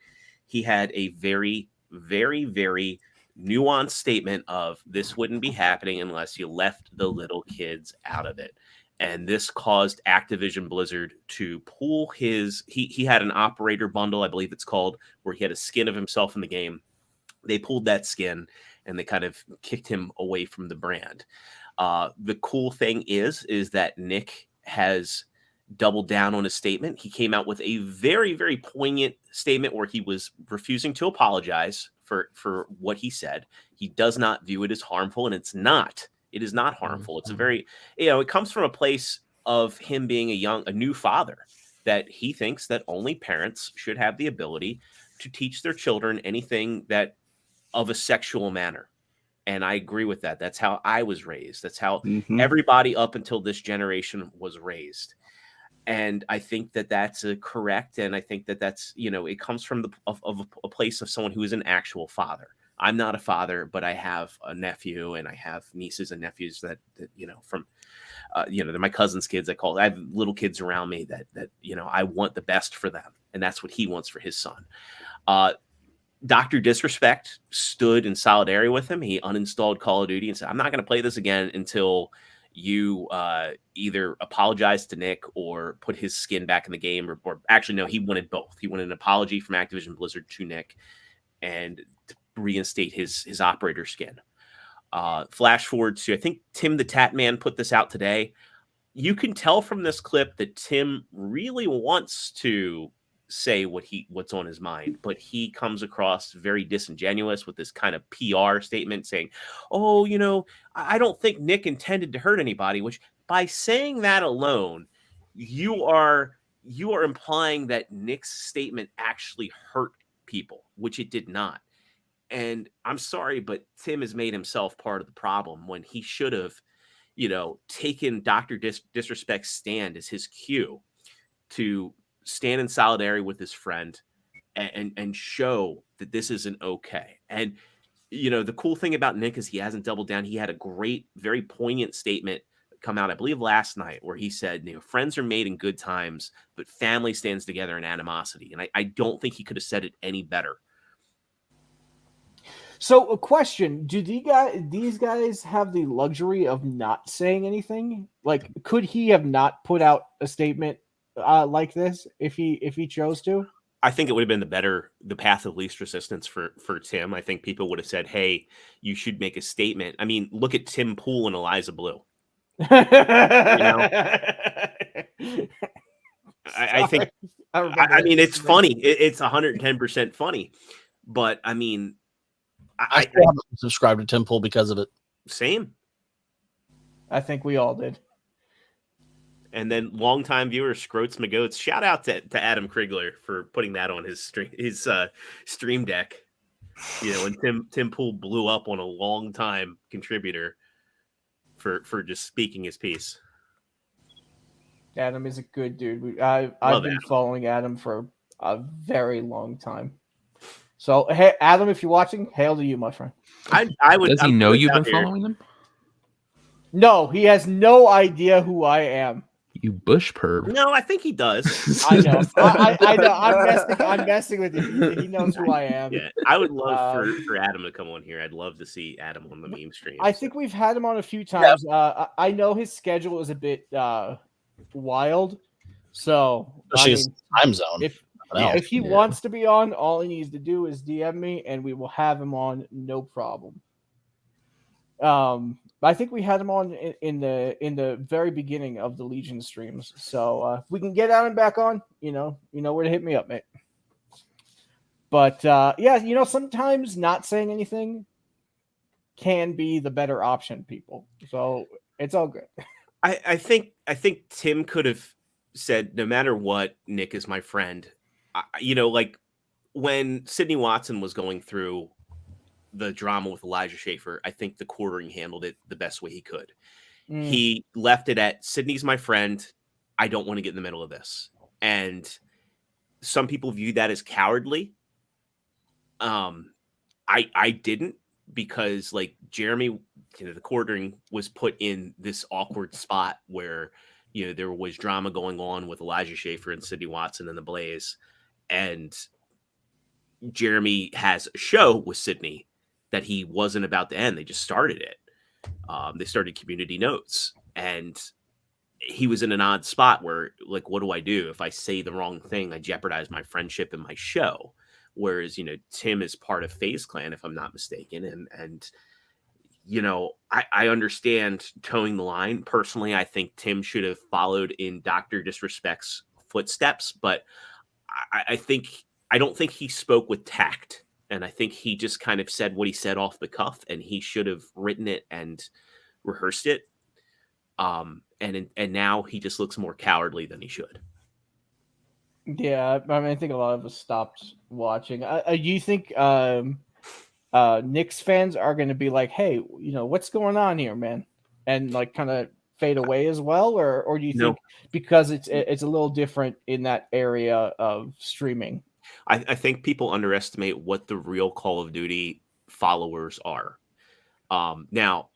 he had a very, very, very nuanced statement of this wouldn't be happening unless you left the little kids out of it. And this caused Activision Blizzard to pull he had an operator bundle, I believe it's called, where he had a skin of himself in the game. They pulled that skin, and they kind of kicked him away from the brand. The cool thing is that Nick has doubled down on his statement. He came out with a very, very poignant statement where he was refusing to apologize for what he said. He does not view it as harmful, and it's not. It is not harmful. It's a very, it comes from a place of him being a new father, that he thinks that only parents should have the ability to teach their children anything that of a sexual manner. And I agree with that. That's how I was raised. That's how everybody up until this generation was raised. And I think that that's correct. And I think that that's, it comes from a place of someone who is an actual father. I'm not a father, but I have a nephew and I have nieces and nephews that from, they're my cousin's kids. I have little kids around me that I want the best for them. And that's what he wants for his son. Dr. Disrespect stood in solidarity with him. He uninstalled Call of Duty and said, I'm not going to play this again until you either apologize to Nick or put his skin back in the game, or actually, no, he wanted both. He wanted an apology from Activision Blizzard to Nick and to reinstate his operator skin. Flash forward to, I think Tim the Tat Man put this out today. You can tell from this clip that Tim really wants to say what's on his mind, but he comes across very disingenuous with this kind of PR statement saying, oh, I don't think Nick intended to hurt anybody, which by saying that alone, you are implying that Nick's statement actually hurt people, which it did not. And I'm sorry, but Tim has made himself part of the problem when he should have, taken Dr. Disrespect's stand as his cue to stand in solidarity with his friend and show that this isn't okay. And, the cool thing about Nick is he hasn't doubled down. He had a great, very poignant statement come out, I believe last night, where he said, friends are made in good times, but family stands together in animosity. And I don't think he could have said it any better. So a question, do these guys have the luxury of not saying anything? Like, could he have not put out a statement like this if he chose to? I think it would have been the path of least resistance for Tim. I think people would have said, hey, you should make a statement. I mean, look at Tim Pool and Eliza Blue. I think, I mean, it's funny. It's 110% funny, but I mean, I still haven't subscribed to Tim Pool because of it. Same. I think we all did. And then longtime viewer Scroats McGoats, shout out to Adam Krigler for putting that on his stream deck. When Tim Pool blew up on a longtime contributor for just speaking his piece. Adam is a good dude. I've been following Adam for a very long time. So, hey, Adam, if you're watching, hail to you, my friend. I would. Does he know you've been following him? No, he has no idea who I am. You bush perv. No, I think he does. I know. I know. I'm messing with you. He knows who I am. Yeah, I would love for Adam to come on here. I'd love to see Adam on the meme stream. I think we've had him on a few times. Yeah. I know his schedule is a bit wild, so his time zone. If he wants to be on, all he needs to do is DM me, and we will have him on, no problem. I think we had him on in the very beginning of the Legion streams. So if we can get Adam back on, you know where to hit me up, mate. But yeah, sometimes not saying anything can be the better option, people. So it's all good. I think Tim could have said, no matter what, Nick is my friend. Like when Sydney Watson was going through the drama with Elijah Schaefer, I think the quartering handled it the best way he could. He left it at, Sydney's my friend. I don't want to get in the middle of this. And some people view that as cowardly. I didn't, because like Jeremy, the quartering was put in this awkward spot where, there was drama going on with Elijah Schaefer and Sydney Watson and the Blaze. And Jeremy has a show with Sydney that he wasn't about to end. They just started it. They started Community Notes, and he was in an odd spot where, like, what do I do? If I say the wrong thing, I jeopardize my friendship and my show, whereas Tim is part of FaZe Clan, if I'm not mistaken, and I understand towing the line. Personally, I think Tim should have followed in Dr. Disrespect's footsteps, but I don't think he spoke with tact. And I think he just kind of said what he said off the cuff, and he should have written it and rehearsed it. And now he just looks more cowardly than he should. Yeah, I mean, I think a lot of us stopped watching. You think Knicks fans are going to be like, "Hey, what's going on here, man," and like kind of fade away as well, or do you think because it's a little different in that area of streaming? I think people underestimate what the real Call of Duty followers are. Now,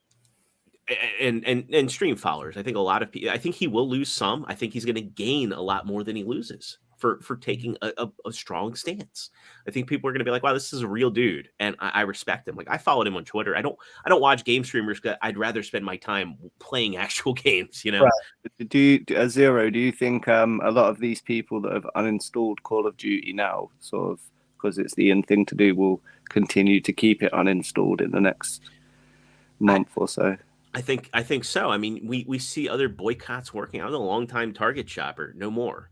and stream followers. I think a lot of people. I think he will lose some. I think he's going to gain a lot more than he loses for taking a strong stance. I think people are going to be like, "Wow, this is a real dude," and I respect him. Like, I followed him on Twitter. I don't watch game streamers because I'd rather spend my time playing actual games. Right. Do you, Zero? Do you think a lot of these people that have uninstalled Call of Duty now, sort of because it's the in thing to do, will continue to keep it uninstalled in the next month or so? I think so. I mean, we see other boycotts working. I was a long-time Target shopper. No more.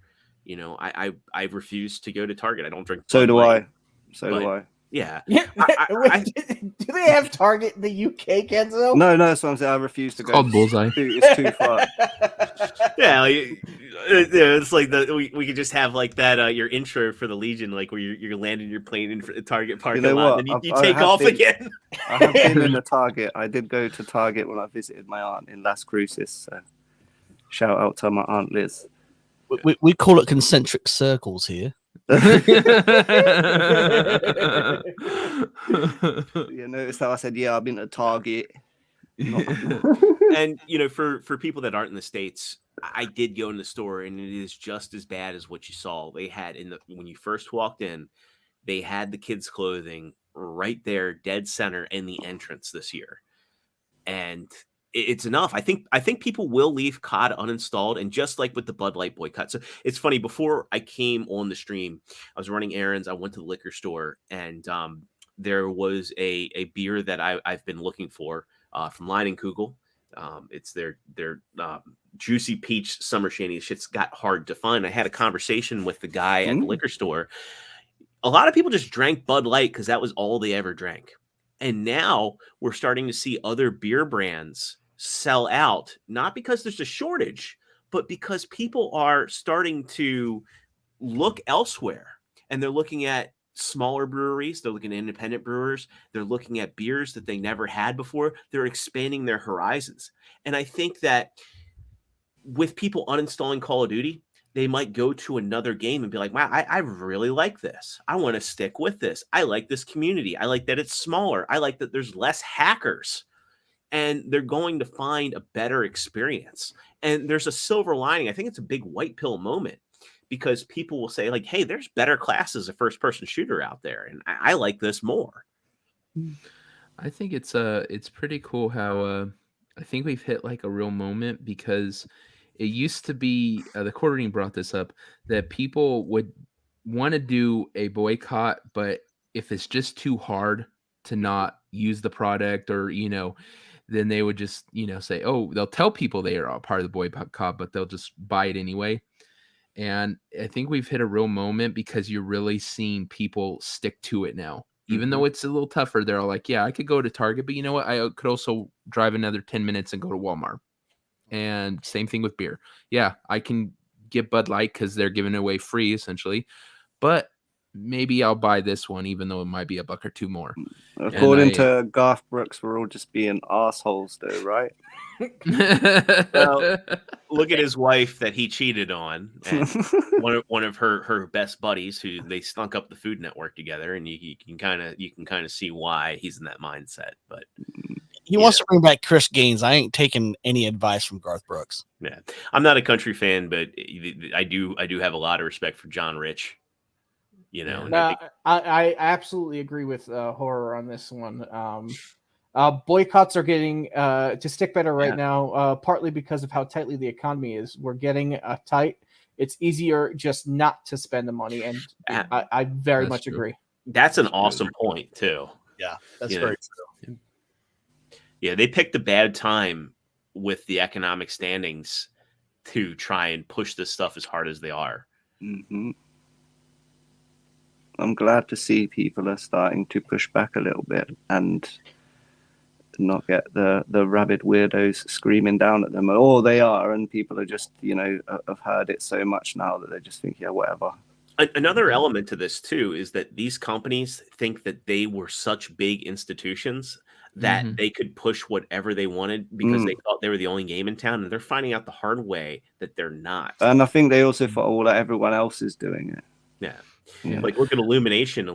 I refuse to go to Target. I don't drink. So do I. Yeah. Do they have Target in the UK, Kenzo? No, that's what I'm saying. I refuse to go. Called Bullseye. It's too far. Yeah, it's like we could just have like that your intro for the Legion, like where you're landing your plane in Target parking lot, and you take off again. I have been in the Target. I did go to Target when I visited my aunt in Las Cruces. So shout out to my aunt Liz. We call it concentric circles here. You notice how I said, "Yeah, I've been to Target." And for people that aren't in the States, I did go in the store, and it is just as bad as what you saw. They had when you first walked in, they had the kids' clothing right there, dead center in the entrance this year, and it's enough. I think people will leave COD uninstalled, and just like with the Bud Light boycott. So it's funny. Before I came on the stream, I was running errands. I went to the liquor store, and there was a beer that I've been looking for from Leinenkugel. It's their juicy peach summer shandy. Shit's got hard to find. I had a conversation with the guy at the liquor store. A lot of people just drank Bud Light because that was all they ever drank. And now we're starting to see other beer brands sell out, not because there's a shortage, but because people are starting to look elsewhere, and they're looking at smaller breweries. They're looking at independent brewers. They're looking at beers that they never had before. They're expanding their horizons. And I think that with people uninstalling Call of Duty, they might go to another game and be like, wow, I really like this. I want to stick with this. I like this community. I like that it's smaller. I like that there's less hackers. And they're going to find a better experience. And there's a silver lining. I think it's a big white pill moment, because people will say, like, hey, there's better classes of first-person shooter out there, and I like this more. I think it's pretty cool how I think we've hit like a real moment, because it used to be the quartering brought this up, that people would want to do a boycott, but if it's just too hard to not use the product, or then they would just say, oh, they'll tell people they are a part of the boycott, but they'll just buy it anyway. And I think we've hit a real moment, because you're really seeing people stick to it now. Even though it's a little tougher, they're all like, yeah, I could go to Target, but you know what? I could also drive another 10 minutes and go to Walmart. And same thing with beer. Yeah, I can get Bud Light because they're giving it away free, essentially. But maybe I'll buy this one, even though it might be $1 or $2 more. According to Garth Brooks, we're all just being assholes, though, right? Well, look at his wife that he cheated on, and one of her best buddies, who they stunk up the Food Network together, and you can kind of see why he's in that mindset. But he wants to bring back Chris Gaines. I ain't taking any advice from Garth Brooks. Yeah, I'm not a country fan, but I do have a lot of respect for John Rich. I absolutely agree with Horror on this one. Boycotts are getting to stick better right now, partly because of how tightly the economy is. We're getting tight. It's easier just not to spend the money, and I very much agree. That's an awesome point too. Yeah, that's You very know, true. Yeah, they picked a bad time with the economic standings to try and push this stuff as hard as they are. Hmm. I'm glad to see people are starting to push back a little bit and not get the rabid weirdos screaming down at them. Or they are, and people are just, have heard it so much now that they just think, yeah, whatever. Another element to this too is that these companies think that they were such big institutions that they could push whatever they wanted because they thought they were the only game in town, and they're finding out the hard way that they're not. And I think they also thought, well, that everyone else is doing it. Yeah. Like look at Illumination.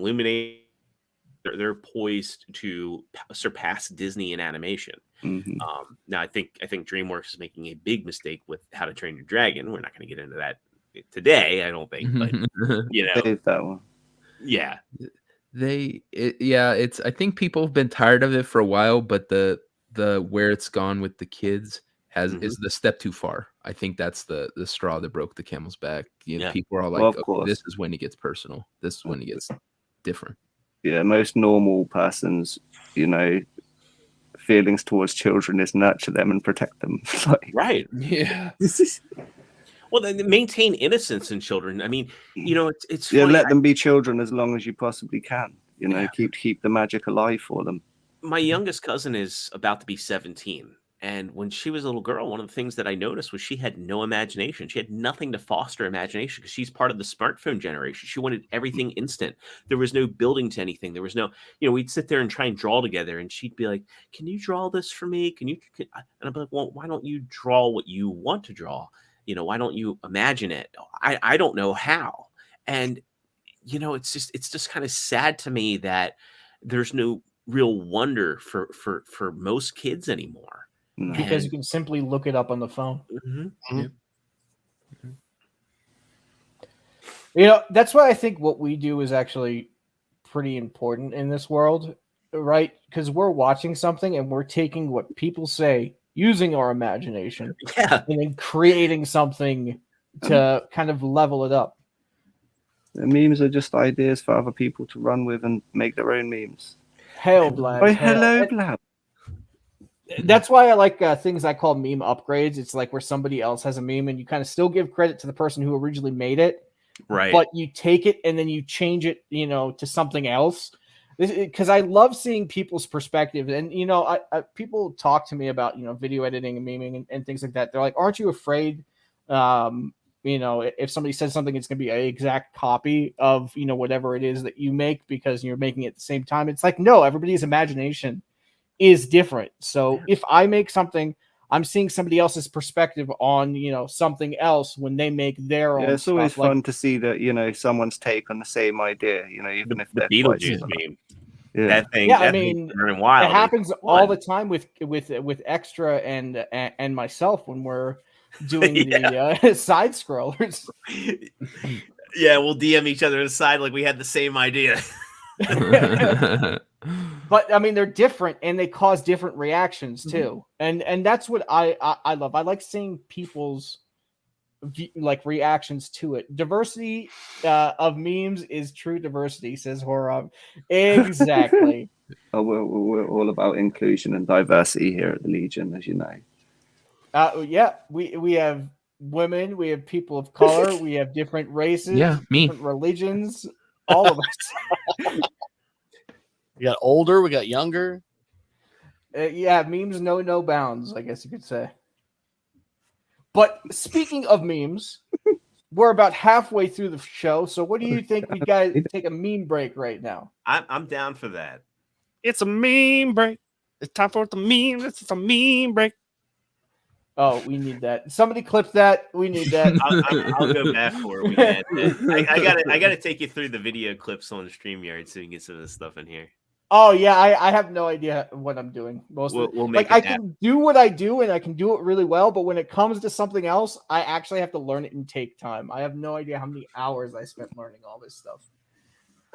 They're poised to surpass Disney in animation. Mm-hmm. Now, I think DreamWorks is making a big mistake with How to Train Your Dragon. We're not going to get into that today, I don't think. But That one. Yeah, it's. I think people have been tired of it for a while, but the where it's gone with the kids is the step too far. I think that's the straw that broke the camel's back. People are like, well, this is when it gets personal. This is when it gets different. Yeah, most normal person's, feelings towards children is nurture them and protect them. Right. Yeah. Well, they maintain innocence in children. I mean, it's funny. Let them be children as long as you possibly can. Keep the magic alive for them. My youngest cousin is about to be 17. And when she was a little girl, one of the things that I noticed was she had no imagination. She had nothing to foster imagination because she's part of the smartphone generation. She wanted everything instant. There was no building to anything. There was no, we'd sit there and try and draw together. And she'd be like, can you draw this for me? And I'd be like, well, why don't you draw what you want to draw? Why don't you imagine it? I don't know how. And, it's just kind of sad to me that there's no real wonder for most kids anymore. Because you can simply look it up on the phone. That's why I think what we do is actually pretty important in this world, right? Because we're watching something and we're taking what people say, using our imagination, and then creating something to kind of level it up. The memes are just ideas for other people to run with and make their own memes. Hail, Blab. Oh, hello, Blab. That's why I like things I call meme upgrades. It's like where somebody else has a meme and you kind of still give credit to the person who originally made it. Right. But you take it and then you change it, to something else. Because I love seeing people's perspective. And, people talk to me about, video editing and memeing and things like that. They're like, aren't you afraid, if somebody says something, it's going to be an exact copy of, whatever it is that you make because you're making it at the same time. It's like, no, everybody's imagination is different. So if I make something, I'm seeing somebody else's perspective on, something else when they make their own. It's always fun to see that, someone's take on the same idea, even if they're Beetlejuice meme. Yeah. That thing. Yeah, that I mean, running wild. It happens all the time with Extra and myself when we're doing the side scrollers. Yeah, we'll DM each other aside like we had the same idea. But I mean, they're different and they cause different reactions too. And that's what I love. I like seeing people's reactions to it. Diversity of memes is true diversity, says Horab. Exactly. We're all about inclusion and diversity here at the Legion, as you know. Yeah, we have women, we have people of color, we have different races, different religions, all of us. We got older, we got younger. Memes know no bounds, I guess you could say. But speaking of memes, we're about halfway through the show. So what do you think? We guys take a meme break right now. I'm down for that. It's a meme break. It's time for the meme. It's a meme break. Oh, we need that. Somebody clip that. We need that. I'll go back for it. We can I gotta take you through the video clips on StreamYard so you can get some of this stuff in here. Oh yeah, I have no idea what I'm doing. We'll make I can do what I do and I can do it really well, but when it comes to something else, I actually have to learn it and take time. I have no idea how many hours I spent learning all this stuff.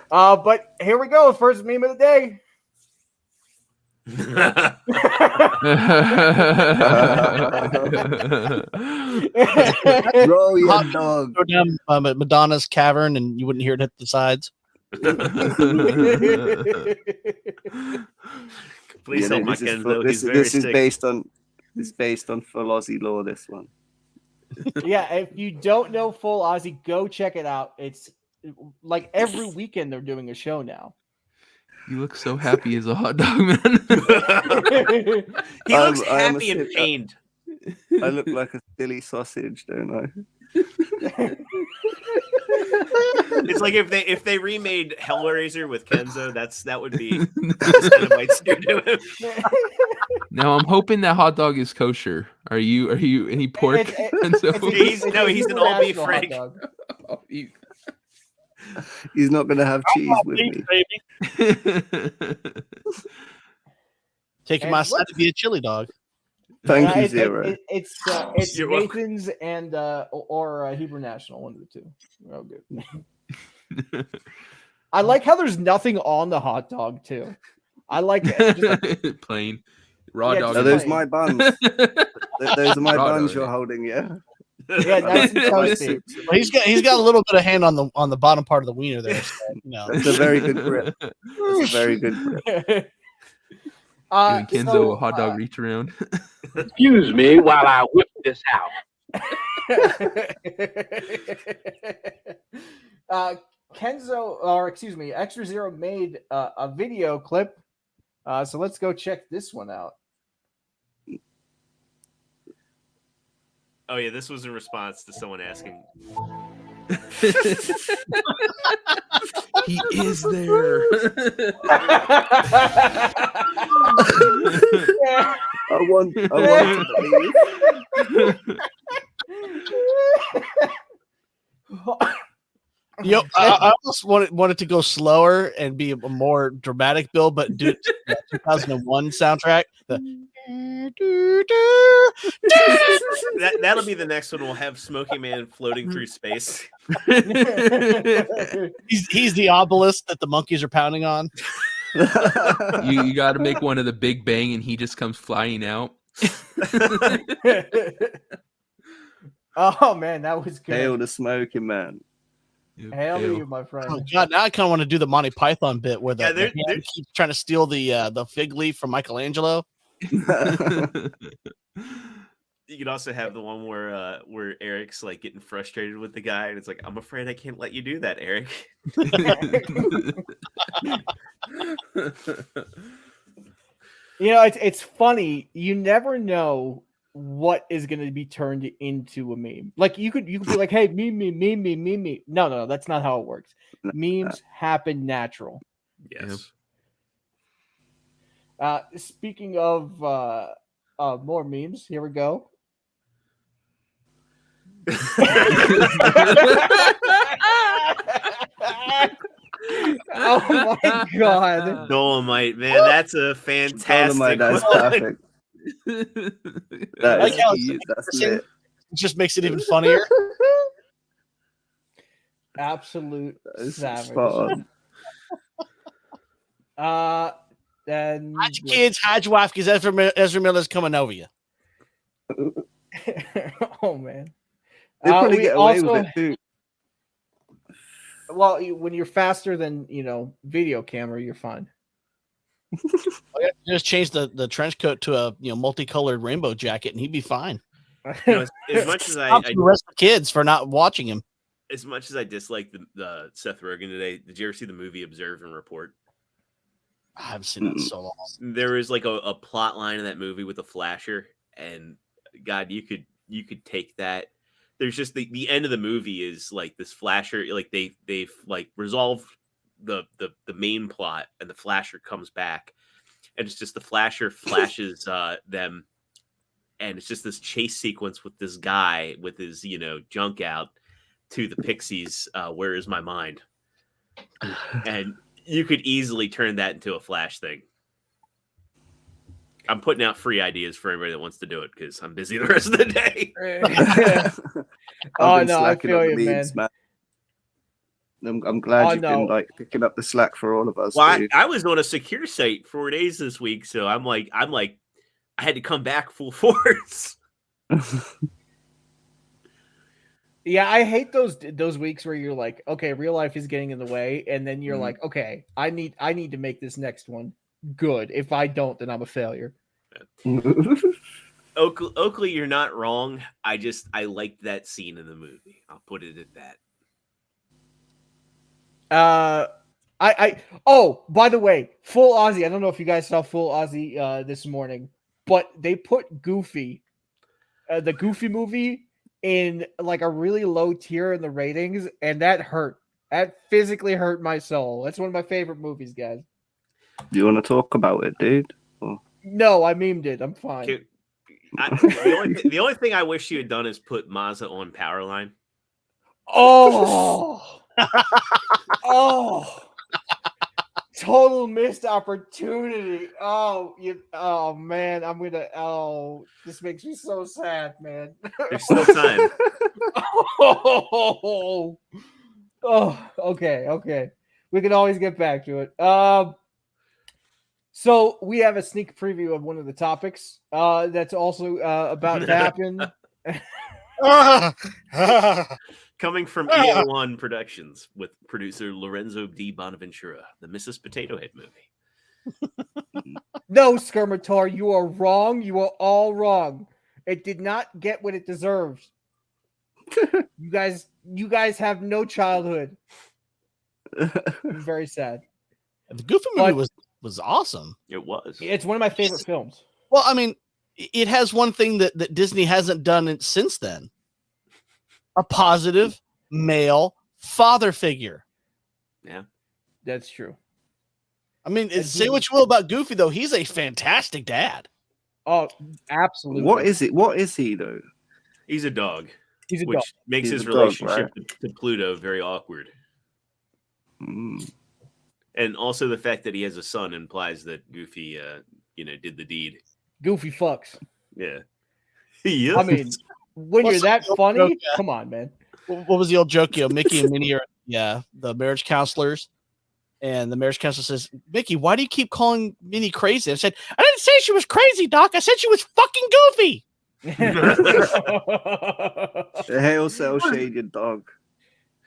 But here we go. First meme of the day. Roll your dog. Go down Madonna's cavern and you wouldn't hear it hit the sides. Please help my Kenzo. He's very this is sick. based on full Aussie lore. This one. Yeah, if you don't know full Aussie, go check it out. It's like every weekend they're doing a show now. You look so happy as a hot dog, man. He looks I am happy and pained. I look like a silly sausage, don't I? It's like if they remade Hellraiser with Kenzo, that would be the Cinemites do to him. Now I'm hoping that hot dog is kosher. Are you any pork? He's an all beef international hot Frank. dog. He's not gonna have cheese with me. Taking And my what- side to be a chili dog. Thank you, It's Zero. it's You're welcome. Nathan's and or Hebrew National, one of the two. Oh, good. I like how there's nothing on the hot dog too. I like it. Just like, Plain raw Yeah, dog. Are just those plain. my buns? Those are my Raw buns dog, you're yeah. holding, yeah. yeah, nice and Like toasty. soup. Well, he's got a little bit of hand on the bottom part of the wiener there. So, That's a very good grip. That's a very good grip. Giving Kenzo so, a hot dog reach around. Excuse me while I whip this out. Kenzo, or excuse me, Extra Zero made a video clip. So let's go check this one out. Oh yeah, this was in response to someone asking. He is there. I want to believe. I almost wanted to go slower and be a more dramatic build, but do it to the 2001 soundtrack. That'll be the next one. We'll have Smoky Man floating through space. He's the obelisk that the monkeys are pounding on. You got to make one of the Big Bang, and he just comes flying out. Oh man, that was good. Hail the smoking man. Hail to you, my friend. Oh god, now I kind of want to do the Monty Python bit where the Yeah, hand keeps trying to steal the fig leaf from Michelangelo. You could also have the one where Eric's like getting frustrated with the guy, and it's like, I'm afraid I can't let you do that, Eric. You know, it's funny. You never know what is going to be turned into a meme. Like you could be like, "Hey, meme." No, that's not how it works. Memes happen natural. Yes. Speaking of more memes, here we go. Oh my god. Dolomite, man, that's a fantastic Dolomite, that's one. perfect. That Like how is, that's lit. it just makes it even funnier. Absolute That is savage. spot on. Then Hide your kids, hide your wife, because Ezra Miller's coming over you. oh man. They probably we get away also- with it too. Well, when you're faster than video camera, you're fine. Just change the trench coat to a multicolored rainbow jacket, and he'd be fine. As much as Stop the rest of the kids for not watching him. as much as I dislike the Seth Rogen today, did you ever see the movie Observe and Report? I haven't seen that in so long. There was like a plot line in that movie with a flasher, and God, you could take that. There's just the end of the movie is like this flasher, like they've like resolved the main plot, and the flasher comes back, and it's just the flasher flashes them, and it's just this chase sequence with this guy with his junk out to the Pixies. Where is my mind? And you could easily turn that into a Flash thing. I'm putting out free ideas for everybody that wants to do it because I'm busy the rest of the day. Oh no, I feel you, man. I'm glad Oh, you've no. been like picking up the slack for all of us. Well, dude. I was on a secure site 4 days this week, so I'm like, I had to come back full force. Yeah, I hate those weeks where you're like, okay, real life is getting in the way, and then you're like, okay, I need to make this next one good. If I don't, then I'm a failure. Oakley, you're not wrong. I liked that scene in the movie. I'll put it at that. Oh, by the way, Full Aussie. I don't know if you guys saw Full Aussie this morning, but they put Goofy, the Goofy movie, in like a really low tier in the ratings, and that hurt. That physically hurt my soul. That's one of my favorite movies, guys. Do you want to talk about it, dude? Or... No, I memed it. I'm fine. The only thing I wish you had done is put Mazza on Powerline. Oh, oh, total missed opportunity. Oh, man, this makes me so sad, man. There's still time. Okay. We can always get back to it. So we have a sneak preview of one of the topics that's also about to happen. Coming from EO1 Productions with producer Lorenzo D. Bonaventura, the Mrs. Potato Head movie. No, Skirmitor, you are wrong. You are all wrong. It did not get what it deserved. You guys have no childhood. I'm very sad. The Goofy movie was awesome. It was. It's one of my favorite films. Well, I mean, it has one thing that Disney hasn't done since then. A positive male father figure. Yeah. That's true. I mean, say what you will about Goofy, though. He's a fantastic dad. Oh, absolutely. What is it? What is he, though? He's a dog. He's a which dog. makes He's his a dog, relationship to Pluto very awkward. And also the fact that he has a son implies that Goofy, did the deed. Goofy fucks. Yeah. Yes. I mean, when you're that funny, come on, man. What was the old joke? Mickey and Minnie are the marriage counselors, and the marriage counselor says, "Mickey, why do you keep calling Minnie crazy?" I said, "I didn't say she was crazy, Doc. I said she was fucking goofy." Hail cell shaded dog.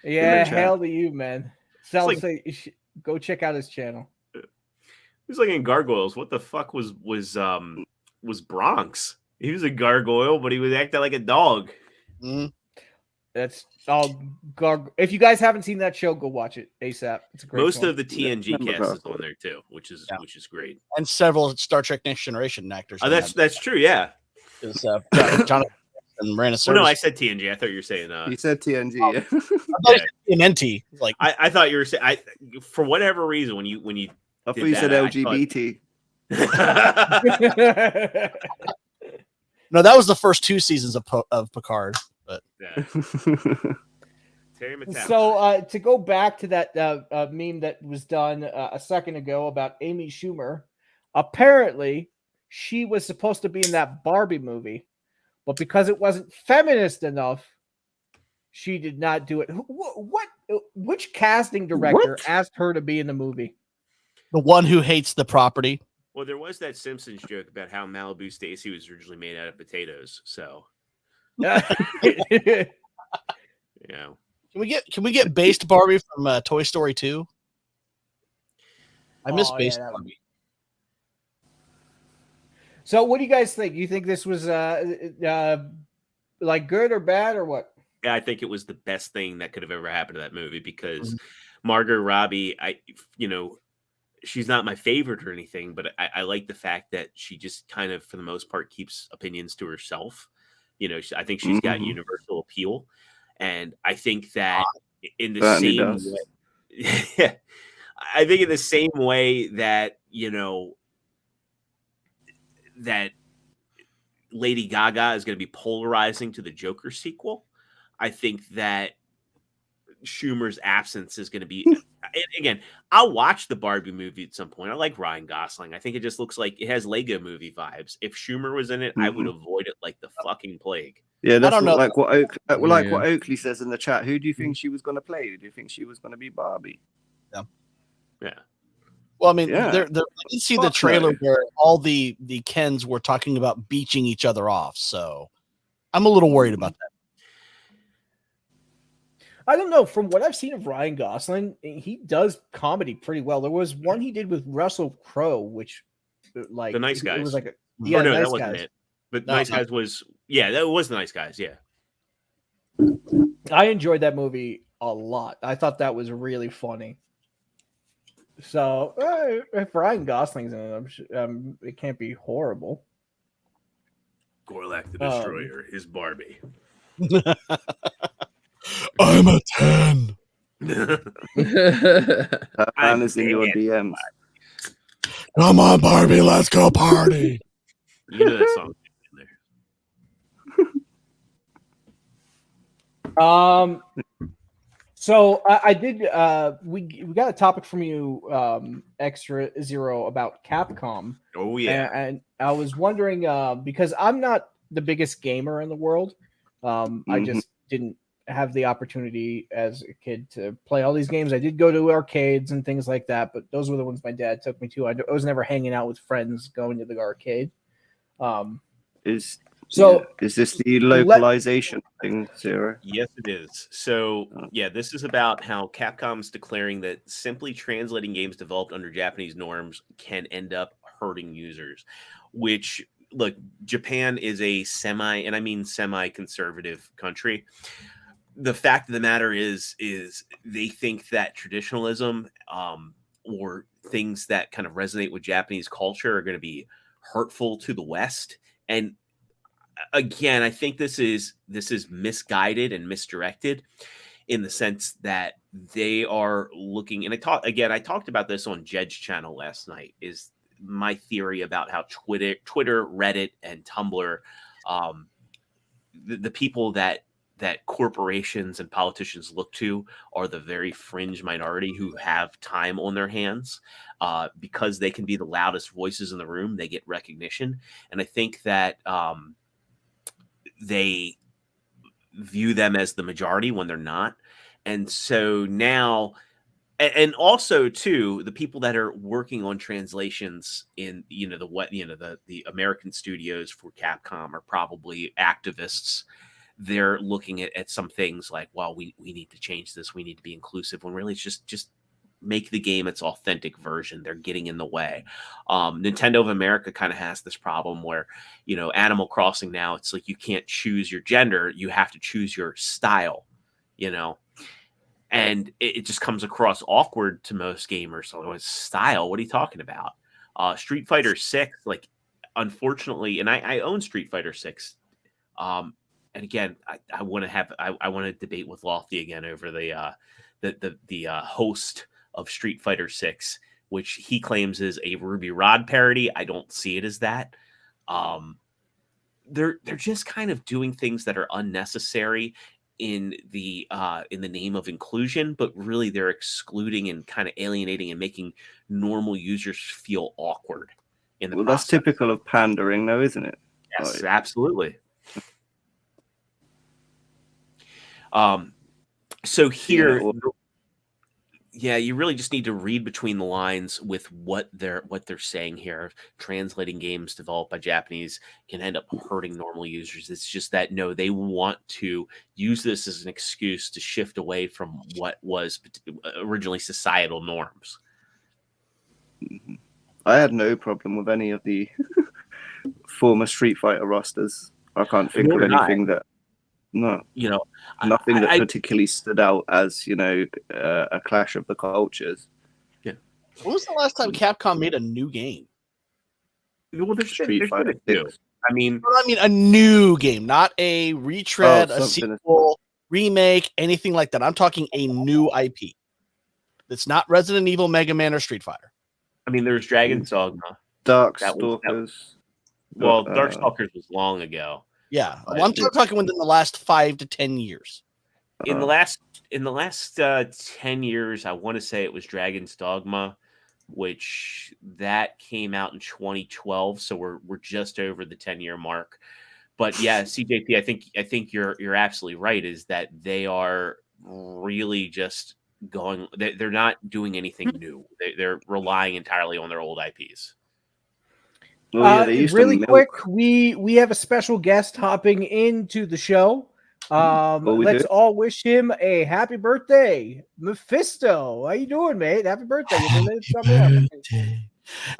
Yeah, hail to you, man. Cell, like, go check out his channel. He's like in Gargoyles. What the fuck was Bronx? He was a gargoyle, but he was acting like a dog. That's all. If you guys haven't seen that show, go watch it ASAP. It's a great. Most of the TNG cast is on there too, which is great. And several Star Trek Next Generation actors. Oh, that's true. Yeah. Is Jonathan and Miranda Sirtis. Well, no, I said TNG. I thought you were saying. You said TNG. I thought you said TNT. Like I thought you were saying. For whatever reason, when you I thought you said LGBT. No, that was the first 2 seasons of Picard. But yeah. So to go back to that meme that was done a second ago about Amy Schumer, apparently she was supposed to be in that Barbie movie, but because it wasn't feminist enough, she did not do it. Which casting director asked her to be in the movie? The one who hates the property. Well, there was that Simpsons joke about how Malibu Stacy was originally made out of potatoes. So, yeah. Can we get based Barbie from Toy Story 2? I miss based Barbie. So, what do you guys think? You think this was like good or bad or what? Yeah, I think it was the best thing that could have ever happened to that movie because Margot Robbie, she's not my favorite or anything, but I like the fact that she just kind of, for the most part, keeps opinions to herself. I think she's got universal appeal. And I think that in the same way, I think in the same way that, that Lady Gaga is going to be polarizing to the Joker sequel, I think that Schumer's absence is going to be... Again, I'll watch the Barbie movie at some point. I like Ryan Gosling. I think it just looks like it has Lego movie vibes. If Schumer was in it, I would avoid it like the fucking plague. Yeah, that's like what Oakley says in the chat. Who do you think she was going to play? Do you think she was going to be Barbie? Yeah. Well, I mean, I did see the trailer where all the Kens were talking about beaching each other off. So I'm a little worried about that. I don't know. From what I've seen of Ryan Gosling, he does comedy pretty well. There was one he did with Russell Crowe, which like The Nice it was Guys. like a Or yeah, no, Nice that wasn't Guys. it. But No, Nice no. Guys was that was the Nice Guys. Yeah. I enjoyed that movie a lot. I thought that was really funny. So if Ryan Gosling's in it, it can't be horrible. Gorlak the Destroyer is Barbie. I'm a 10. That I'm man is in your bad. DMs. Come on, Barbie, let's go party. You know that song in there. So I did. We got a topic from you, Extra Zero, about Capcom. Oh yeah. And I was wondering because I'm not the biggest gamer in the world. I just didn't have the opportunity as a kid to play all these games. I did go to arcades and things like that, but those were the ones my dad took me to. I was never hanging out with friends going to the arcade. Is So this the localization thing, Zero? Yes, it is. So, yeah, this is about how Capcom's declaring that simply translating games developed under Japanese norms can end up hurting users, which, look, Japan is a and I mean semi-conservative country. The fact of the matter is they think that traditionalism or things that kind of resonate with Japanese culture are going to be hurtful to the West. And again, I think this is misguided and misdirected in the sense that they are looking, and I talked about this on Jed's channel last night, is my theory about how Twitter, Reddit, and Tumblr, the people that corporations and politicians look to are the very fringe minority who have time on their hands because they can be the loudest voices in the room. They get recognition. And I think that they view them as the majority when they're not. And so now, and also too, the people that are working on translations in, the American studios for Capcom are probably activists. They're looking at some things like, well, we need to change this. We need to be inclusive, when really it's just make the game its authentic version. They're getting in the way. Nintendo of America kind of has this problem where, Animal Crossing now, it's like you can't choose your gender. You have to choose your style, and it just comes across awkward to most gamers. So it's style. What are you talking about? Street Fighter 6, like, unfortunately, and I own Street Fighter 6. And again, I want to debate with Lofty again over the host of Street Fighter 6, which he claims is a Ruby Rod parody. I don't see it as that. They're just kind of doing things that are unnecessary in the name of inclusion, but really they're excluding and kind of alienating and making normal users feel awkward in the process. That's typical of pandering, though, isn't it? Yes, absolutely. So here, you really just need to read between the lines with what they're saying here. Translating games developed by Japanese can end up hurting normal users. It's just that, no, they want to use this as an excuse to shift away from what was originally societal norms. I had no problem with any of the former Street Fighter rosters. I can't think of anything that. No, nothing that particularly stood out as a clash of the cultures. Yeah. When was the last time Capcom made a new game? Well, there's Street Fighter 6. I mean a new game, not a retread, a sequel, remake, anything like that. I'm talking a new IP. It's not Resident Evil, Mega Man, or Street Fighter. I mean, there's Dragon's Dogma, Darkstalkers. Darkstalkers was long ago. Yeah, I'm talking within the last 5 to 10 years. In the last 10 years, I want to say it was Dragon's Dogma, which that came out in 2012. So we're just over the 10-year mark. But yeah, CJP, I think you're absolutely right. Is that they are really just going. They're not doing anything new. They're relying entirely on their old IPs. Really quick, we have a special guest hopping into the show. we Let's do. all wish him a happy birthday, Mephisto. How you doing, mate? Happy birthday! You've been minutes coming up.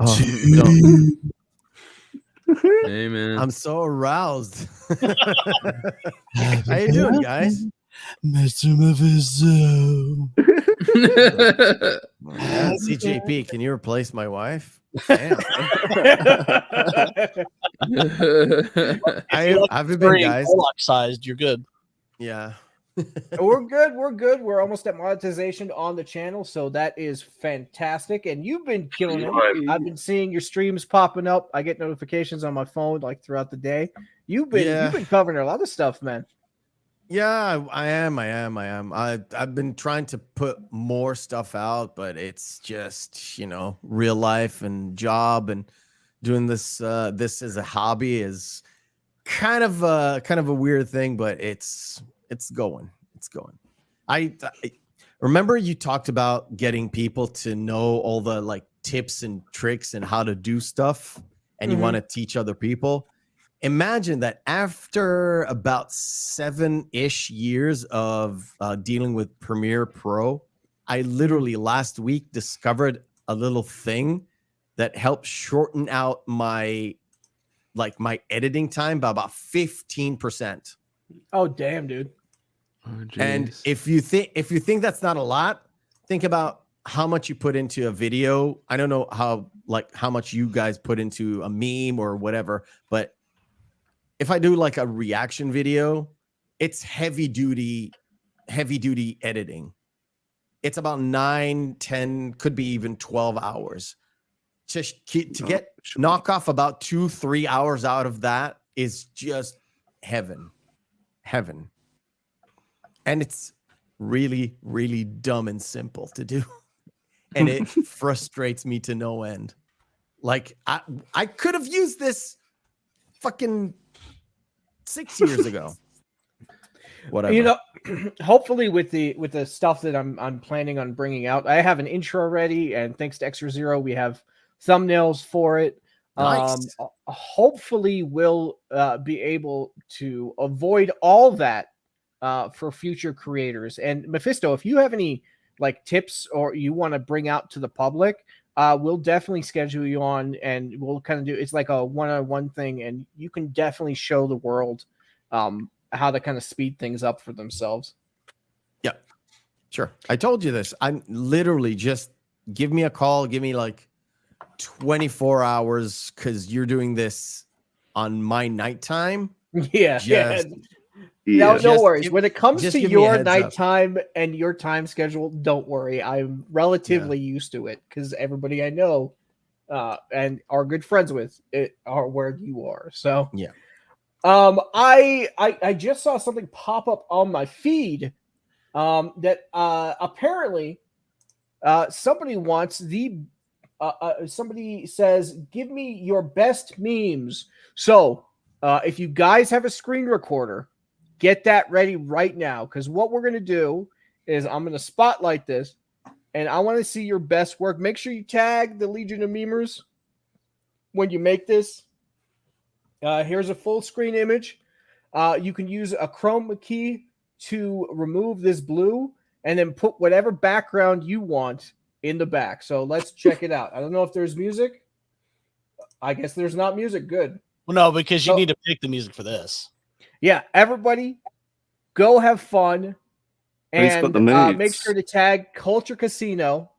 Oh, Don't. Hey, man. I'm so aroused. How you doing, guys? Mr. Mephisto. Yeah, CJP, can you replace my wife? Damn. I haven't been, guys. Sized, you're good. Yeah. We're good. We're good. We're almost at monetization on the channel, so that is fantastic. And you've been killing it. I've been seeing your streams popping up. I get notifications on my phone like throughout the day. You've been covering a lot of stuff, man. Yeah, I am. I've been trying to put more stuff out, but it's just, real life and job and doing this as a hobby is kind of a weird thing, but it's going. I remember you talked about getting people to know all the like tips and tricks and how to do stuff, and you want to teach other people. Imagine that after about 7-ish years of dealing with Premiere Pro, I literally last week discovered a little thing that helped shorten out my editing time by about 15%. Oh, damn, dude. Oh, And geez. if you think that's not a lot, think about how much you put into a video. I don't know how much you guys put into a meme or whatever, but if I do like a reaction video, it's heavy duty editing. It's about 9, 10, could be even 12 hours. Knock off about 2-3 hours out of that is just heaven. And it's really, really dumb and simple to do. And it frustrates me to no end. Like I could have used this fucking 6 years ago. Whatever. Hopefully with the stuff that I'm planning on bringing out, I have an intro ready, and thanks to Extra Zero, we have thumbnails for it. Nice. Hopefully we'll be able to avoid all that for future creators. And Mephisto, if you have any like tips or you want to bring out to the public, we'll definitely schedule you on, and we'll kind of do it's like a one-on-one thing, and you can definitely show the world how to kind of speed things up for themselves. Yeah, sure. I told you this. I'm literally just give me a call, give me like 24 hours because you're doing this on my nighttime. No worries. When it comes to your up. nighttime and your time schedule, don't worry. I'm relatively used to it because everybody I know and are good friends with it are where you are. So yeah. I just saw something pop up on my feed that apparently somebody wants somebody says, give me your best memes. So if you guys have a screen recorder, get that ready right now, because what we're going to do is I'm going to spotlight this, and I want to see your best work. Make sure you tag the Legion of Memers when you make this. Here's a full screen image. You can use a chroma key to remove this blue and then put whatever background you want in the back. So let's check it out. I don't know if there's music. I guess there's not music. Good. Well, no, because you need to pick the music for this. Yeah, everybody go have fun. And make sure to tag Culture Casino.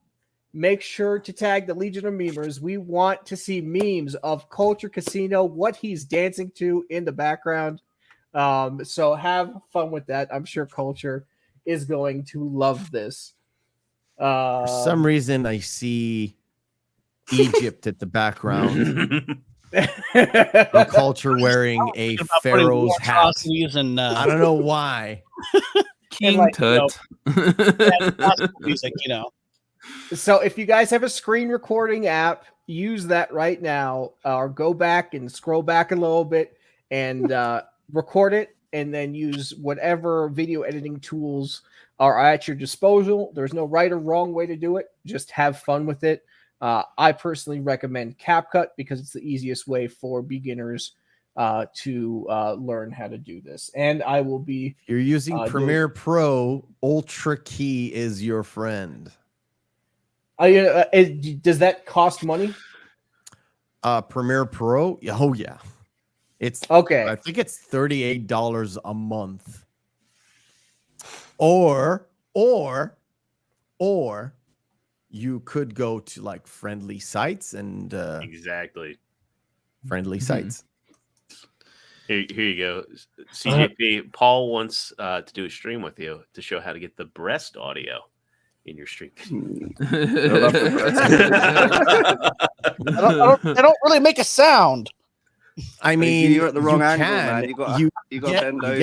Make sure to tag the Legion of Memers. We want to see memes of Culture Casino, what he's dancing to in the background. So have fun with that. I'm sure Culture is going to love this. For some reason, I see Egypt at the background. Culture wearing a pharaoh's hat. And, I don't know why. King Tut. Music, So if you guys have a screen recording app, use that right now, or go back and scroll back a little bit and record it, and then use whatever video editing tools are at your disposal. There's no right or wrong way to do it. Just have fun with it. I personally recommend CapCut because it's the easiest way for beginners to learn how to do this. And I will be. You're using Premiere Pro. Ultra Key is your friend. Does that cost money? Premiere Pro. Oh yeah, it's okay. I think it's $38 a month. Or you could go to like friendly sites and exactly friendly sites. Here you go, CJP. Paul wants to do a stream with you to show how to get the breast audio in your stream. I don't really make a sound. I mean, you're at the wrong angle, can. man. You got to bend over. You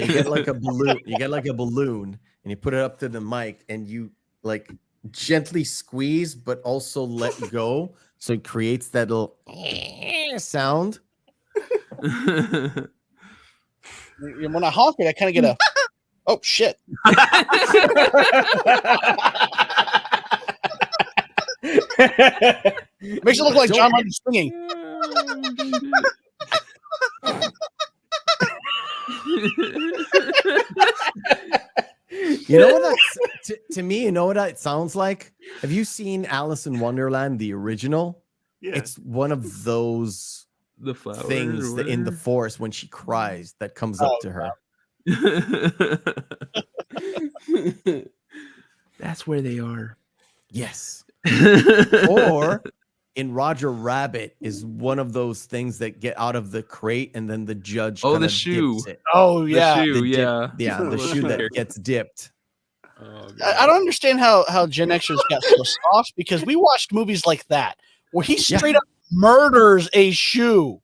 get like a balloon. You get like a balloon, and you put it up to the mic, and you like gently squeeze, but also let go, so it creates that little sound. When I honk it, I kind of get a oh shit. Makes it look like John Lennon singing. You know what that's to me, you know what it sounds like? Have you seen Alice in Wonderland, the original? Yeah. It's one of those The flowers things that in the forest when she cries that comes up to her. That's where they are. Yes. Or in Roger Rabbit is one of those things that get out of the crate and then the judge the shoe. dips it. Oh yeah, the shoe, The shoe that gets dipped. Oh, I don't understand how Gen Xers got so soft because we watched movies like that where he straight up murders a shoe.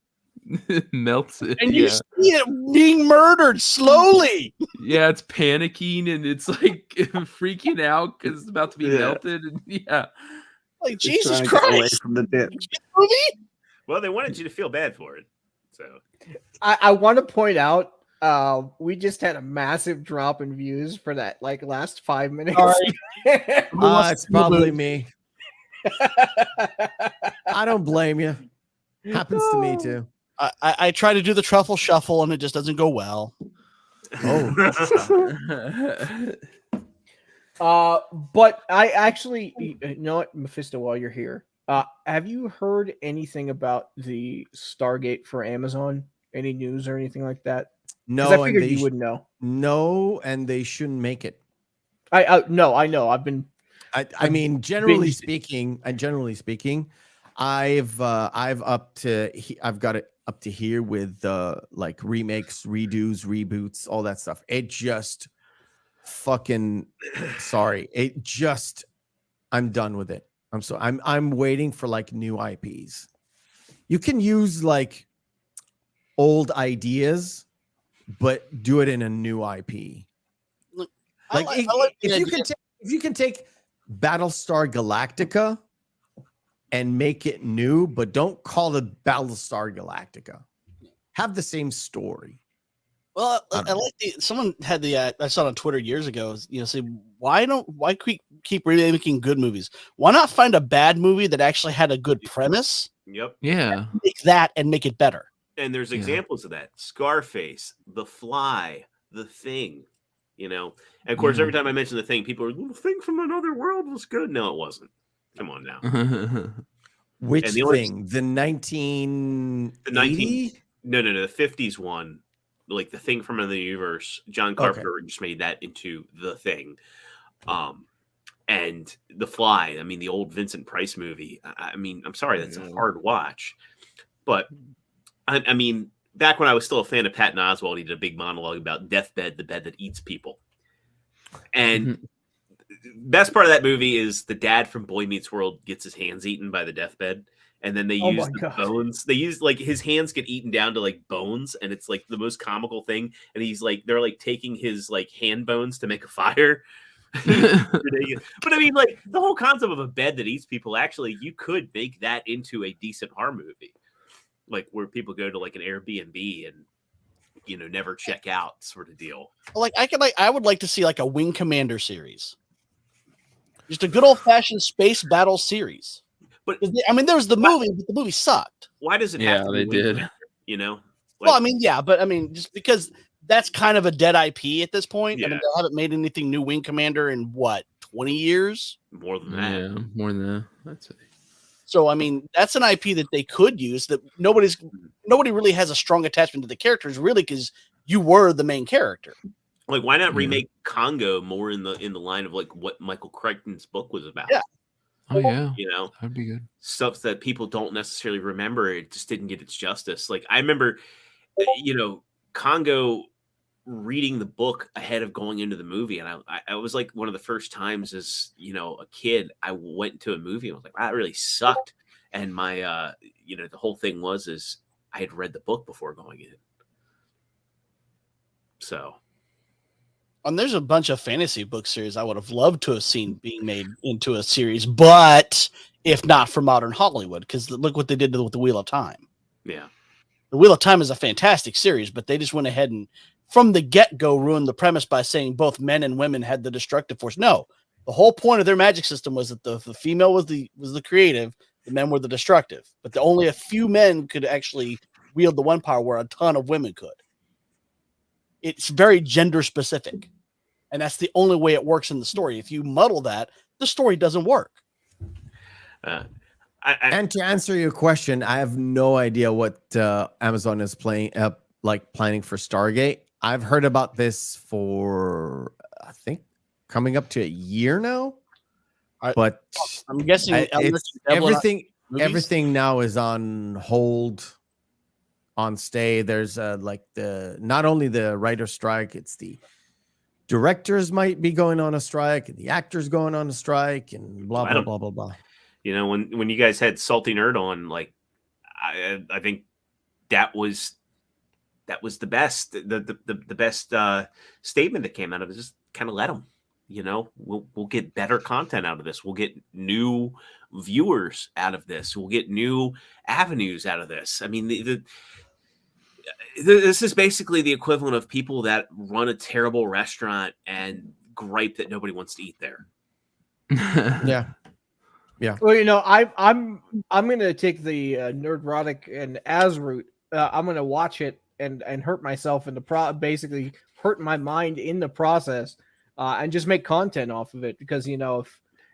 Melts it, and you see it being murdered slowly. Yeah, it's panicking and it's like freaking out because it's about to be melted. And like Just Jesus trying to get away Christ from the dip. movie. Well, they wanted you to feel bad for it, so I want to point out we just had a massive drop in views for that like last 5 minutes. It's probably me. I don't blame you. Happens to me too. I try to do the truffle shuffle and it just doesn't go well. But I actually, you know what, Mephisto, while you're here, have you heard anything about the Stargate for Amazon? Any news or anything like that? No, I figured you would know. No, and they shouldn't make it. No, I know. I mean, generally speaking, I've got it up to here with like remakes, redos, reboots, all that stuff. It just fucking I'm done with it. I'm waiting for like new IPs. You can use like old ideas, but do it in a new IP. If you can take Battlestar Galactica and make it new, but don't call it Battlestar Galactica. Have the same story. Well, I like someone had I saw it on Twitter years ago, say why keep remaking good movies? Why not find a bad movie that actually had a good premise? Yep. Yeah. Make that and make it better. And there's examples of that. Scarface, The Fly, The Thing, And of course, every time I mention The Thing, people are, The Thing from Another World was good. No, it wasn't. Come on now. Which thing? The 1980? No, the 50s one. Like The Thing from Another Universe. John Carpenter just made that into The Thing. And The Fly, I mean, the old Vincent Price movie. I mean, I'm sorry, that's a hard watch. But, I mean, back when I was still a fan of Patton Oswalt, he did a big monologue about Deathbed, the bed that eats people. And best part of that movie is the dad from Boy Meets World gets his hands eaten by the deathbed. And then they use the bones. They use like his hands get eaten down to like bones. And it's like the most comical thing. And he's like, they're like taking his like hand bones to make a fire. But I mean, like the whole concept of a bed that eats people, actually, you could make that into a decent horror movie. Like where people go to like an Airbnb and never check out sort of deal. Like I would like to see like a Wing Commander series. Just a good old fashioned space battle series. I mean, there was the movie, but the movie sucked. Why does it Yeah, have to be they Wing did. Commander, you know? Well, I mean, yeah, but I mean, just because that's kind of a dead IP at this point. I mean, Yeah. they haven't made anything new Wing Commander in what, 20 years? More than that. Yeah, more than that. I'd say. So I mean, that's an IP that they could use that nobody really has a strong attachment to the characters, really, because you were the main character. Like, why not Yeah. remake Congo more in the line of like what Michael Crichton's book was about? Yeah. Oh yeah, You know, that'd be good. stuff that people don't necessarily remember. It just didn't get its justice. Like, I remember, you know, Congo reading the book ahead of going into the movie, and I was like, one of the first times as, you know, a kid, I went to a movie and was like, wow, that really sucked. And my you know, the whole thing is I had read the book before going in. So And there's a bunch of fantasy book series I would have loved to have seen being made into a series, but if not for modern Hollywood, because look what they did with the Wheel of Time. yeah. The Wheel of Time is a fantastic series, but they just went ahead and from the get-go ruined the premise by saying both men and women had the destructive force. No, the whole point of their magic system was that the female was the creative, the men were the destructive, but only a few men could actually wield the one power where a ton of women could. It's very gender specific, and that's the only way it works in the story. If you muddle that, the story doesn't work. And to answer your question, I have no idea what Amazon is planning for Stargate. I've heard about this for, I think, coming up to a year now. But I'm guessing everything now is on hold, on stay. There's not only the writer's strike, it's the directors might be going on a strike, and the actors going on a strike, and blah blah blah blah blah. You know, when you guys had Salty Nerd on, like, I think that was the best, the best statement that came out of it. Just kind of let them, you know, we'll get better content out of this. We'll get new viewers out of this. We'll get new avenues out of this. I mean, this is basically the equivalent of people that run a terrible restaurant and gripe that nobody wants to eat there. Yeah. Well, you know, I'm gonna take the Nerdrotic and Az route. I'm gonna watch it and hurt myself in the basically hurt my mind in the process, and just make content off of it, because, you know,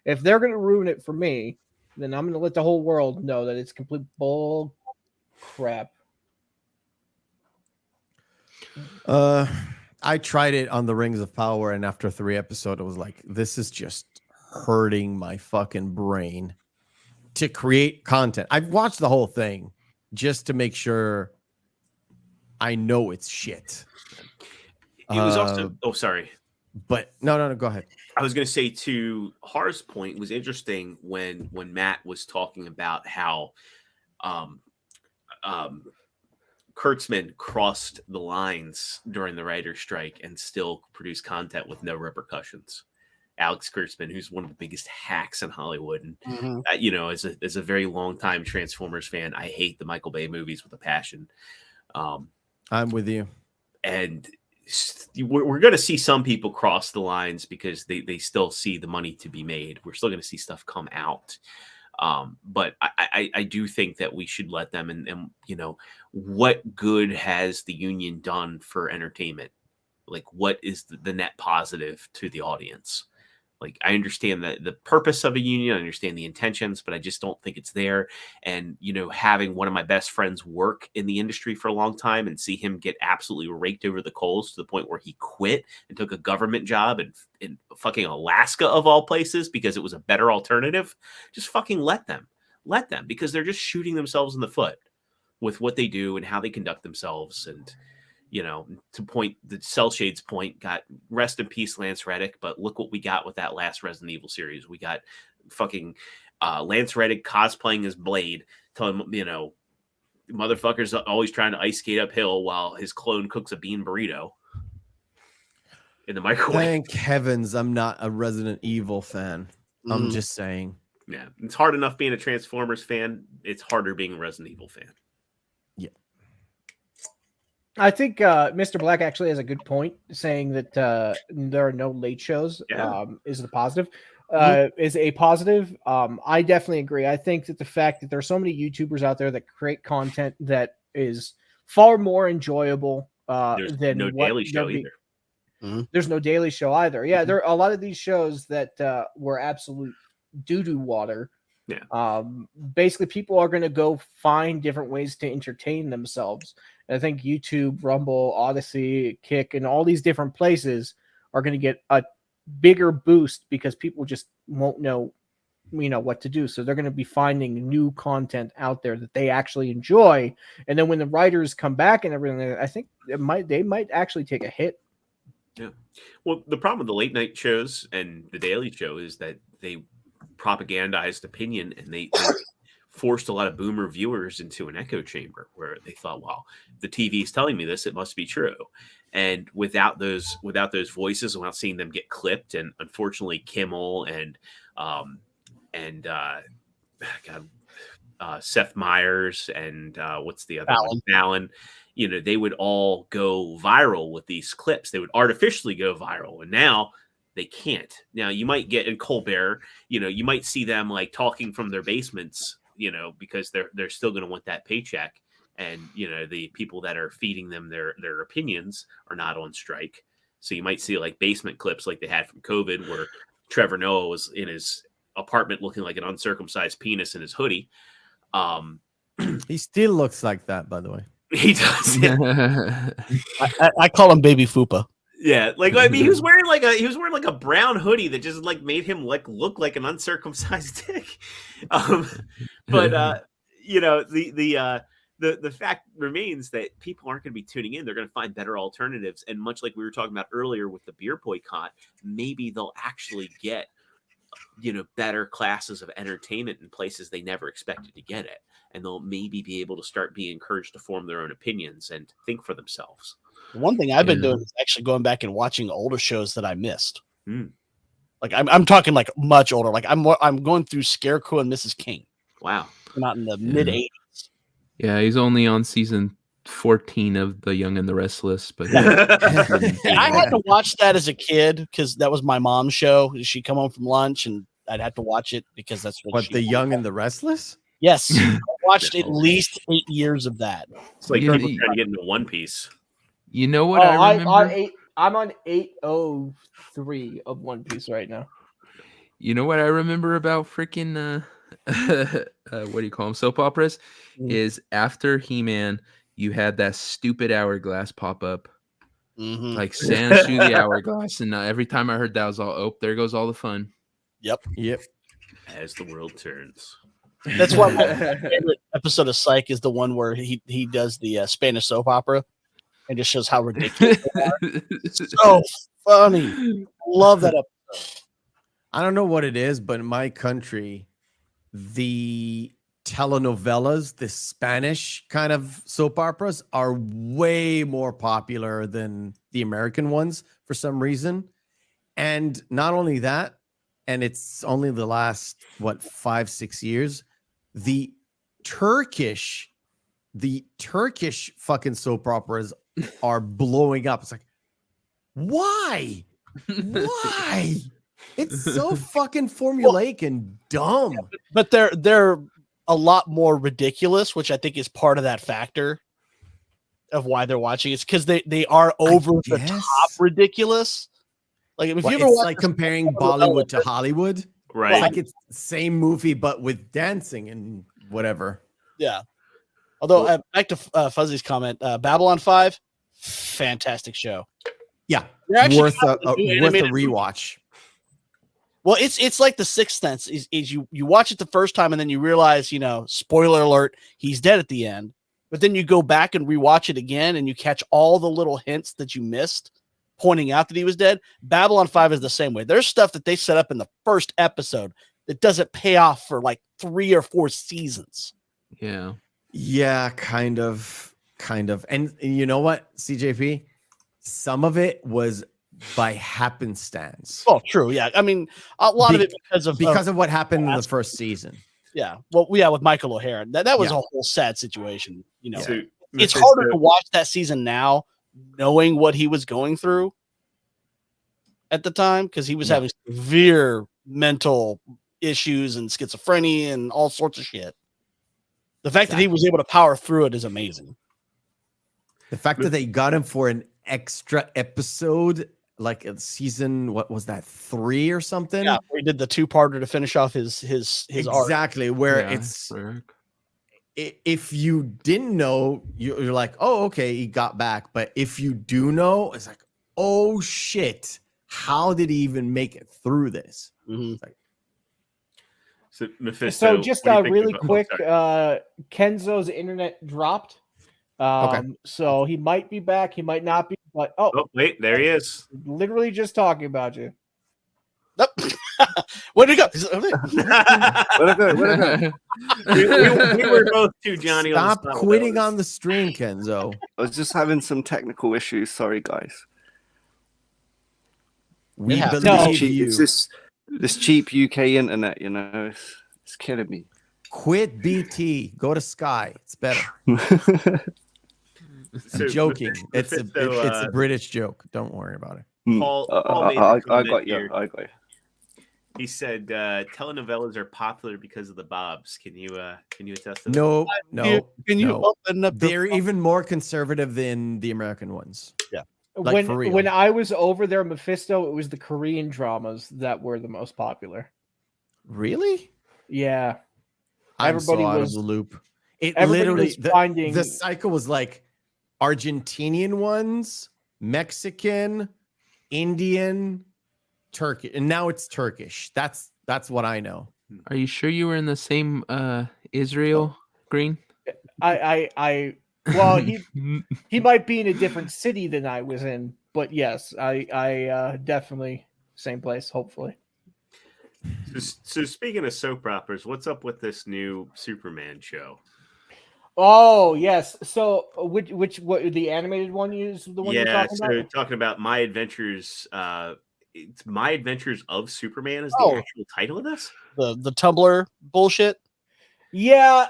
if they're gonna ruin it for me, then I'm gonna let the whole world know that it's complete bull crap. I tried it on the Rings of Power, and after 3 episodes, I was like, this is just hurting my fucking brain to create content. I've watched the whole thing just to make sure I know it's shit. It was also, sorry. But no, go ahead. I was going to say, to Har's point, it was interesting when Matt was talking about how Kurtzman crossed the lines during the writer's strike and still produced content with no repercussions. Alex Kurtzman, who's one of the biggest hacks in Hollywood, and you know, as a very long time Transformers fan, I hate the Michael Bay movies with a passion. I'm with you. And we're going to see some people cross the lines because they still see the money to be made. We're still going to see stuff come out. But I do think that we should let them, and you know, what good has the union done for entertainment? Like, what is the net positive to the audience? Like, I understand the purpose of a union, I understand the intentions, but I just don't think it's there. And, you know, having one of my best friends work in the industry for a long time and see him get absolutely raked over the coals to the point where he quit and took a government job in fucking Alaska, of all places, because it was a better alternative. Just fucking let them, because they're just shooting themselves in the foot with what they do and how they conduct themselves. And, you know, to point the Cell Shades point, got rest in peace, Lance Reddick. But look what we got with that last Resident Evil series. We got fucking Lance Reddick cosplaying as Blade, telling him, you know, motherfucker's always trying to ice skate uphill while his clone cooks a bean burrito in the microwave. Thank heavens I'm not a Resident Evil fan. I'm just saying. Yeah, it's hard enough being a Transformers fan. It's harder being a Resident Evil fan. Yeah. I think Mr. Black actually has a good point, saying that there are no late shows is the positive. is a positive. I definitely agree. I think that the fact that there's so many YouTubers out there that create content that is far more enjoyable There's than no what Daily Show either. There's no Daily Show either. Yeah, there are a lot of these shows that were absolute doo-doo water. Yeah. Basically, people are going to go find different ways to entertain themselves. And I think YouTube, Rumble, Odyssey, Kick, and all these different places are going to get a bigger boost because people just won't know, what to do. So they're going to be finding new content out there that they actually enjoy. And then when the writers come back and everything, I think they might actually take a hit. Yeah. Well, the problem with the late night shows and the Daily Show is that they propagandized opinion and they forced a lot of boomer viewers into an echo chamber where they thought, well, the TV is telling me this, it must be true. And without those voices, without seeing them get clipped, and unfortunately Kimmel and Seth Meyers and what's the other one? Fallon, they would all go viral with these clips. They would artificially go viral, and now they can't. Now you might get in Colbert, you might see them like talking from their basements, because they're still going to want that paycheck, and the people that are feeding them their opinions are not on strike. So you might see like basement clips like they had from COVID, where Trevor Noah was in his apartment looking like an uncircumcised penis in his hoodie. He still looks like that, by the way. He does. Yeah. I call him Baby Fupa. Yeah, he was wearing like a brown hoodie that just like made him like look like an uncircumcised dick. But the fact remains that people aren't going to be tuning in. They're going to find better alternatives, and much like we were talking about earlier with the beer boycott, maybe they'll actually get better classes of entertainment in places they never expected to get it, and they'll maybe be able to start being encouraged to form their own opinions and think for themselves. One thing I've been doing is actually going back and watching older shows that I missed. Like I'm talking like much older. Like I'm going through Scarecrow and Mrs. King. Wow, not in the mid '80s. Yeah, he's only on season 14 of The Young and the Restless, but I had to watch that as a kid because that was my mom's show. She'd come home from lunch and I'd have to watch it because that's what The Young and the Restless? Yes. I watched at least 8 years of that. It's like people trying to get into One Piece. You know what I remember? I'm on 803 of One Piece right now. You know what I remember about freaking what do you call them? Soap operas? Is after He-Man, you had that stupid hourglass pop up. Like Sands through the hourglass. And every time I heard that, I was all, there goes all the fun. Yep. As the world turns. That's why my favorite episode of Psych is the one where he does the Spanish soap opera and just shows how ridiculous they are. So funny. Love that episode. I don't know what it is, but in my country, the telenovelas, the Spanish kind of soap operas, are way more popular than the American ones for some reason. And not only that, and it's only the last 5-6 years, the Turkish fucking soap operas are blowing up. It's like, why? It's so fucking formulaic and dumb. But they're a lot more ridiculous, which I think is part of that factor of why they're watching. It's because they are over the top ridiculous. Like if you ever it's watch like comparing Bollywood to Hollywood, right? Like it's the same movie but with dancing and whatever. Yeah. Although back to Fuzzy's comment, Babylon 5, fantastic show. Yeah, worth a rewatch. Well, it's like The Sixth Sense. Is you watch it the first time and then you realize, spoiler alert, he's dead at the end. But then you go back and rewatch it again and you catch all the little hints that you missed, pointing out that he was dead. Babylon 5 is the same way. There's stuff that they set up in the first episode that doesn't pay off for like 3 or 4 seasons. Yeah, kind of. And you know what, CJP? Some of it was by happenstance. Oh, true. Yeah. I mean, a lot of it because of what happened in the first season. Yeah. Well, yeah, with Michael O'Hara. That was a whole sad situation. So, it's harder to watch that season now, knowing what he was going through at the time, because he was having severe mental issues and schizophrenia and all sorts of shit. The fact that he was able to power through it is amazing. The fact that they got him for an extra episode, like a season, what was that, 3 or something? Yeah, he did the 2-parter to finish off his arc. Exactly, where Yeah, it's Eric. if you didn't know, you're like, oh, okay, he got back. But if you do know, it's like, oh shit, how did he even make it through this? Mhm. It's like, So Mephisto. So just what do you think really about- quick, sorry. Kenzo's internet dropped. So he might be back, he might not be, but Oh wait, there he is. literally just talking about you. Nope. Where'd he go? Where'd I go? Where'd I go? we were both too Johnny. stop on the spot. quitting on the stream, Kenzo. I was just having some technical issues. Sorry, guys. We Yeah. believe you. It's this cheap UK internet, you know, it's killing me. Quit BT. Go to Sky. It's better. So, I'm joking. Mephisto, It's a British joke. Don't worry about it. Paul made I a comment got here. you. I got you. He said telenovelas are popular because of the Bobs. Can you attest to that? No, no. Can you no. open up the They're even more conservative than the American ones. Like, for real. When I was over there, Mephisto, it was the Korean dramas that were the most popular. Really? Yeah. I'm Everybody so out was- of the loop. It everybody literally was finding- the cycle was like Argentinian ones, Mexican, Indian, Turkish, and now it's Turkish. That's what I know. Are you sure you were in the same Israel, Green? Well, he might be in a different city than I was in, but yes, I definitely same place, hopefully. So speaking of soap operas, what's up with this new Superman show? Oh yes. So which what the animated one is the one you're Yeah, talking so about? talking about My Adventures. It's My Adventures of Superman is the actual title of this. the Tumblr bullshit? Yeah,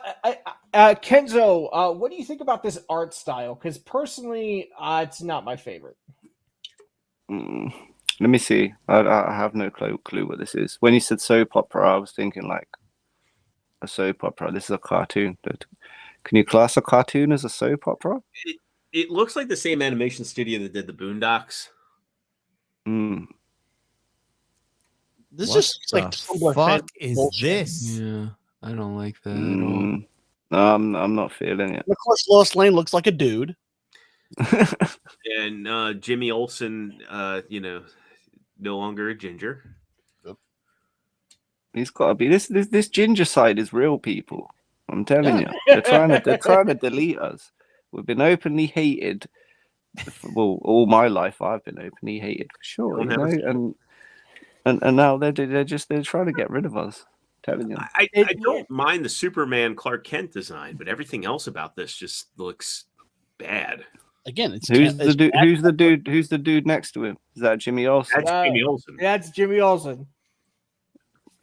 Kenzo, what do you think about this art style? Because personally, it's not my favorite. Let me see. I have no clue what this is. When you said soap opera, I was thinking like a soap opera. This is a cartoon. Can you class a cartoon as a soap opera? It looks like the same animation studio that did the Boondocks. This What just the like Tumblr fuck fan is bullshit. this? Yeah, I don't like that at all. No, I'm not feeling it. And of course, Lois Lane looks like a dude. And Jimmy Olsen, no longer a ginger. He's got to be this ginger side is real, people. I'm telling you, they're trying to delete us. We've been openly hated. Well, all my life I've been openly hated for sure, you know, and now they're trying to get rid of us. I'm telling you, I don't mind the Superman Clark Kent design, but everything else about this just looks bad. Again, it's who's the dude next to him? Is that Jimmy Olsen? That's Jimmy Olsen. That's Jimmy Olsen.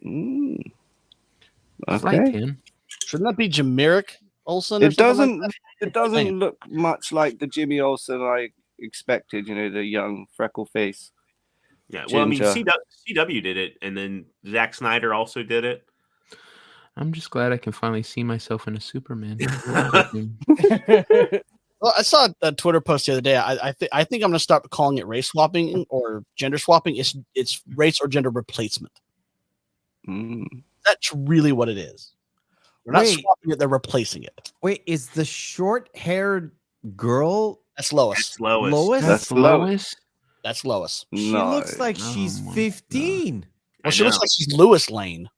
Light Okay. tan. Shouldn't that be Jameric Olsen? Or It something doesn't. like It doesn't look much like the Jimmy Olsen I expected. You know, the young freckle face. Yeah, well, I mean, Ginger. CW did it, and then Zack Snyder also did it. I'm just glad I can finally see myself in a Superman. Well, I saw a Twitter post the other day. I think I'm going to start calling it race swapping or gender swapping. It's race or gender replacement. That's really what it is. They're not Wait. swapping it; they're replacing it. Wait, is the short-haired girl That's Lois. That's Lois. Lois? That's Lois. That's Lois. She No. looks like Oh she's my 15. I Well, she looks know. like she's Lewis Lane.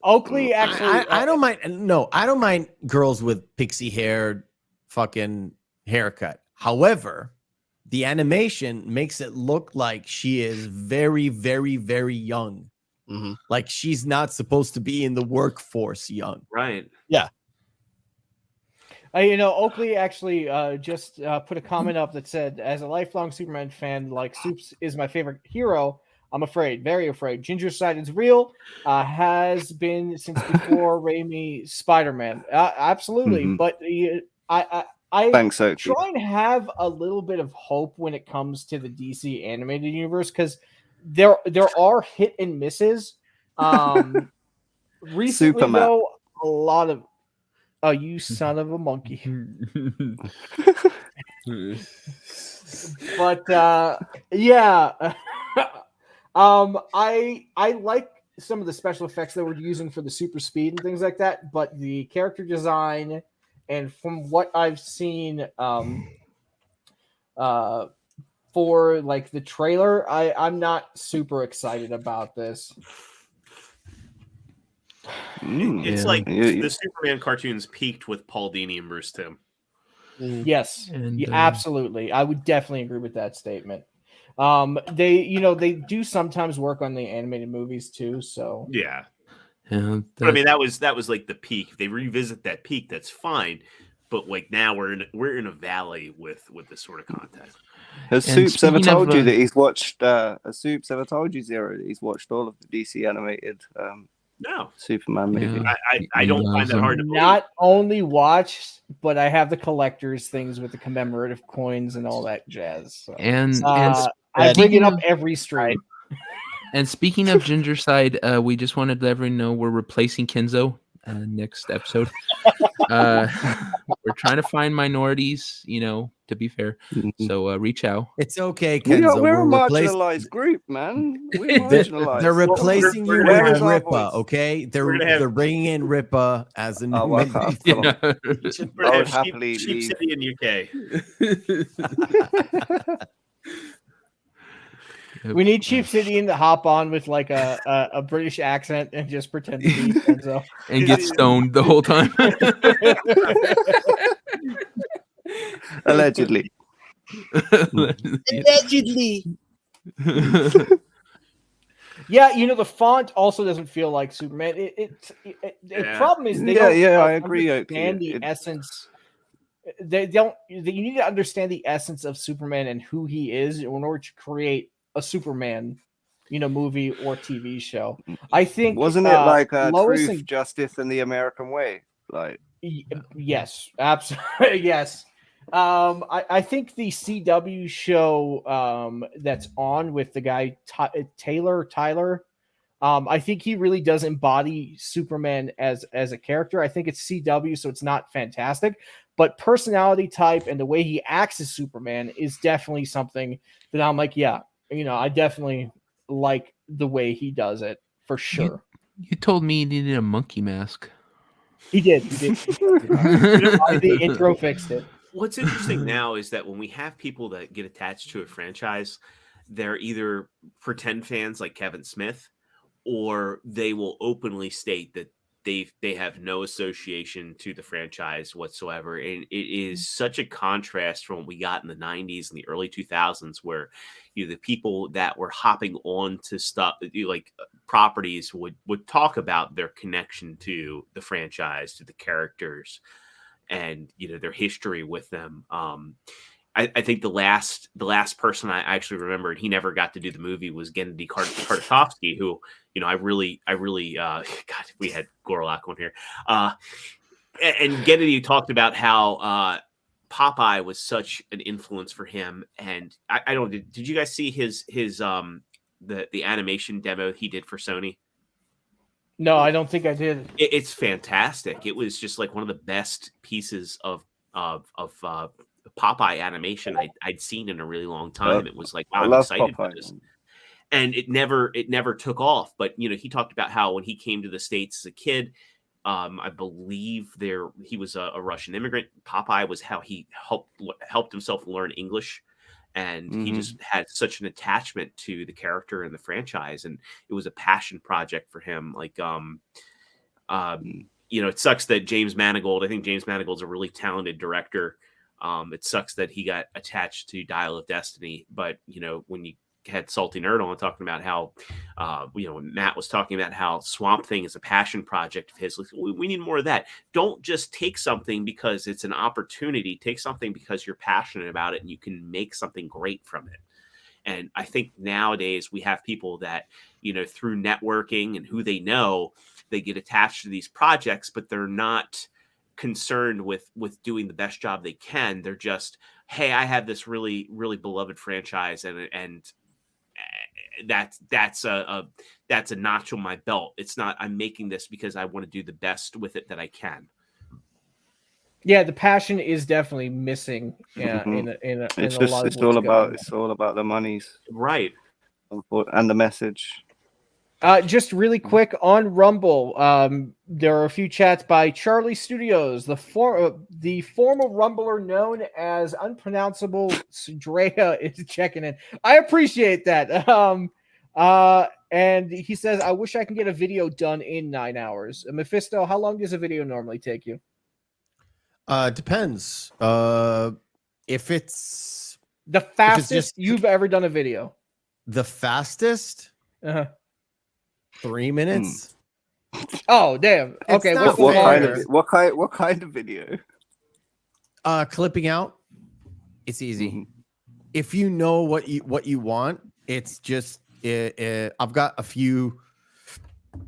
Oakley actually. I don't mind. No, I don't mind girls with pixie hair, fucking haircut. However, the animation makes it look like she is very, very, very young. Mhm. Like she's not supposed to be in the workforce young. Right. Oakley actually just put a comment up that said, as a lifelong Superman fan, like Supes is my favorite hero. I'm afraid, very afraid. Ginger's side is real, has been since before Raimi Spider-Man. Absolutely. Mhm. But I Thanks, Oakley. try and have a little bit of hope when it comes to the DC animated universe, because there are hit and misses. Recently, Super Matt. though, a lot of you son of a monkey. But yeah, I like some of the special effects that we're using for the super speed and things like that. But the character design, and from what I've seen, for like the trailer, I'm not super excited about this. It's Yeah. like You- the Superman cartoons peaked with Paul Dini and Bruce Timm. Yes, And, yeah, absolutely. I would definitely agree with that statement. They do sometimes work on the animated movies too. So Yeah. Yeah, But I mean, that was like the peak. If they revisit that peak, that's fine. But like now we're in a valley with this sort of content. Has And Soups ever speaking of, told you that he's watched? Has Soups ever told you, Zero, that he's watched all of the DC animated No, Superman movie? Yeah. I He don't find loves that them. hard to believe. not only watched, but I have the collector's things with the commemorative coins and all that jazz. So. And I bring it speaking up of- every stream. And speaking of Ginger Side, we just wanted to let everyone know we're replacing Kenzo next episode. We're trying to find minorities, to be fair. So reach out. It's okay, Kenzo. We're a We're replacing. marginalized group, man. We're They're marginalized. replacing you we're gonna with have- Where is our Ripa, voice? okay? We're gonna have- They're bringing in Ripa as a new Oh, okay. member. We're I gonna would have happily Sheep leave. City in UK. We need Cheap City to hop on with like a British accent and just pretend to be Kenzo. And get stoned the whole time. Allegedly. Allegedly. Yeah, the font also doesn't feel like Superman. The Yeah. problem is they Yeah, don't yeah, I agree, understand Oakley. the essence. They don't. You need to understand the essence of Superman and who he is in order to create a Superman, movie or TV show. I think Wasn't it like Lois Truth, and Justice, and the American Way? Like, yes, absolutely yes. I think the CW show that's on with the guy Tyler. I think he really does embody Superman as a character. I think it's CW, so it's not fantastic, but personality type and the way he acts as Superman is definitely something that I'm like, yeah, I definitely like the way he does it for sure. You told me you needed a monkey mask. He did. The intro fixed it. What's interesting now is that when we have people that get attached to a franchise, they're either pretend fans like Kevin Smith, or they will openly state that they have no association to the franchise whatsoever. And it is such a contrast from what we got in the 90s and the early 2000s, where the people that were hopping on to stuff like properties would talk about their connection to the franchise, to the characters, and their history with them. I think the last person I actually remembered, he never got to do the movie, was Gennady Tartakovsky, who I really God, if we had Gorlak on here, and Gennady talked about how Popeye was such an influence for him. And I don't, did you guys see his the animation demo he did for Sony? No, I don't think I did. It's fantastic. It was just like one of the best pieces of Popeye animation I'd seen in a really long time. It was like, wow, I I'm love excited for Popeye. this. And it never took off. But he talked about how when he came to the States as a kid, I believe he was a Russian immigrant. Popeye was how he helped himself learn English. And he just had such an attachment to the character and the franchise, and it was a passion project for him. Like, it sucks that James Mangold. I think James Mangold's a really talented director. It sucks that he got attached to Dial of Destiny, but when you had Salty Nerd on talking about how, when Matt was talking about how Swamp Thing is a passion project of his, like, we need more of that. Don't just take something because it's an opportunity. Take something because you're passionate about it and you can make something great from it. And I think nowadays we have people that, through networking and who they know, they get attached to these projects, but they're not concerned with doing the best job they can. They're just, hey, I have this really, really beloved franchise, and that's a notch on my belt. It's not I'm making this because I want to do the best with it that I can. Yeah, the passion is definitely missing. Yeah, Mhm. in It's a just lot of it's what's all going about on. it's all about the monies Right. and the message. Just really quick on Rumble, there are a few chats by Charlie Studios, the former Rumbler known as Unpronounceable Drea is checking in. I appreciate that. And he says, I wish I can get a video done in 9 hours. Mephisto, how long does a video normally take you? Depends. If it's The fastest you've ever done a video. the fastest, Uh-huh. 3 minutes. Oh, damn. Okay, not what's the longest? What kind of video? Clipping out. It's easy. Mhm. If you know what you want, it's just I've got a few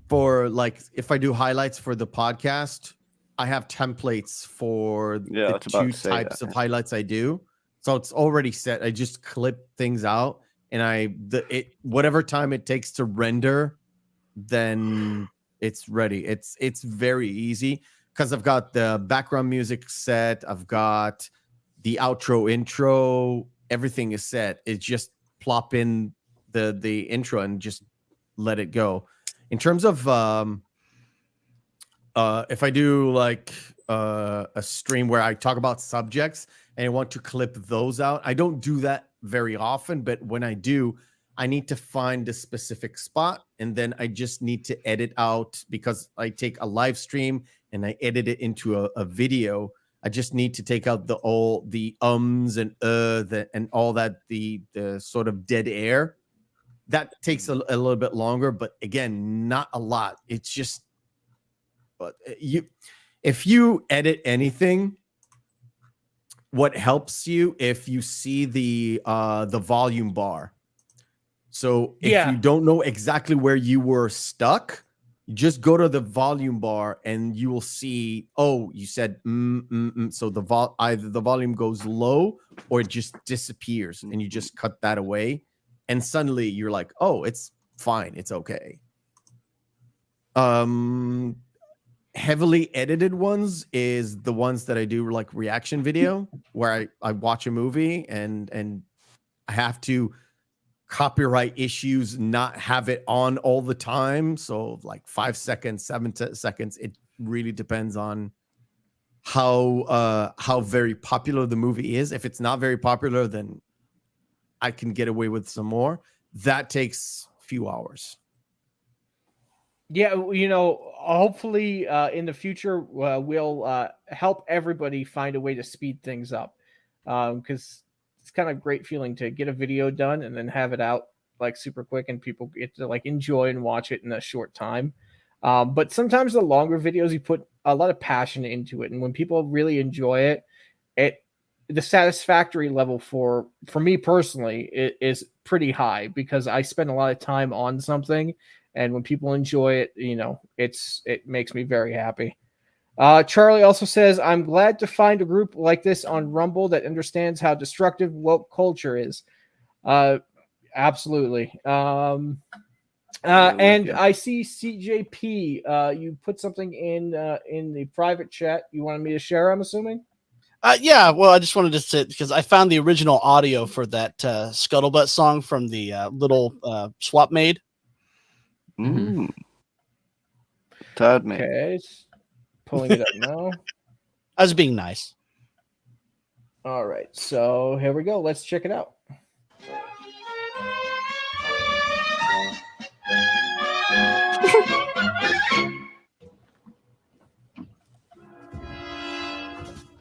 for like if I do highlights for the podcast, I have templates for Yeah, I the was about two to say types that, of yeah. highlights I do. So it's already set. I just clip things out and whatever time it takes to render, then it's ready. It's very easy because I've got the background music set. I've got the outro, intro. Everything is set. It's just plop in the intro and just let it go. In terms of if I do like a stream where I talk about subjects and I want to clip those out, I don't do that very often, but when I do, I need to find a specific spot and then I just need to edit out because I take a live stream and I edit it into a video. I just need to take out the ums and and all that the sort of dead air. That takes a little bit longer, but again, not a lot. It's just, but if you edit anything, what helps you if you see the volume bar. So if you don't know exactly where you were stuck, you just go to the volume bar and you will see, oh, you said so either the volume goes low or it just disappears and you just cut that away and suddenly you're like, oh, it's fine, it's okay. Heavily edited ones is the ones that I do like reaction video where I watch a movie and I have to copyright issues not have it on all the time. So like 5 seconds, 7 seconds. It really depends on how very popular the movie is. If it's not very popular, then I can get away with some more. That takes a few hours. Yeah, hopefully in the future we'll help everybody find a way to speed things up, because it's kind of great feeling to get a video done and then have it out like super quick and people get to like enjoy and watch it in a short time. But sometimes the longer videos, you put a lot of passion into it, and when people really enjoy it, the satisfactory level for me personally is pretty high because I spend a lot of time on something. And when people enjoy it, it makes me very happy. Charlie also says, I'm glad to find a group like this on Rumble that understands how destructive woke culture is. Absolutely. And I see CJP, you put something in the private chat you wanted me to share, I'm assuming? Yeah, well, I just wanted to say, because I found the original audio for that Scuttlebutt song from the little swap made. Third mate. Okay, pulling it up now. I was being nice. All right, so here we go. Let's check it out.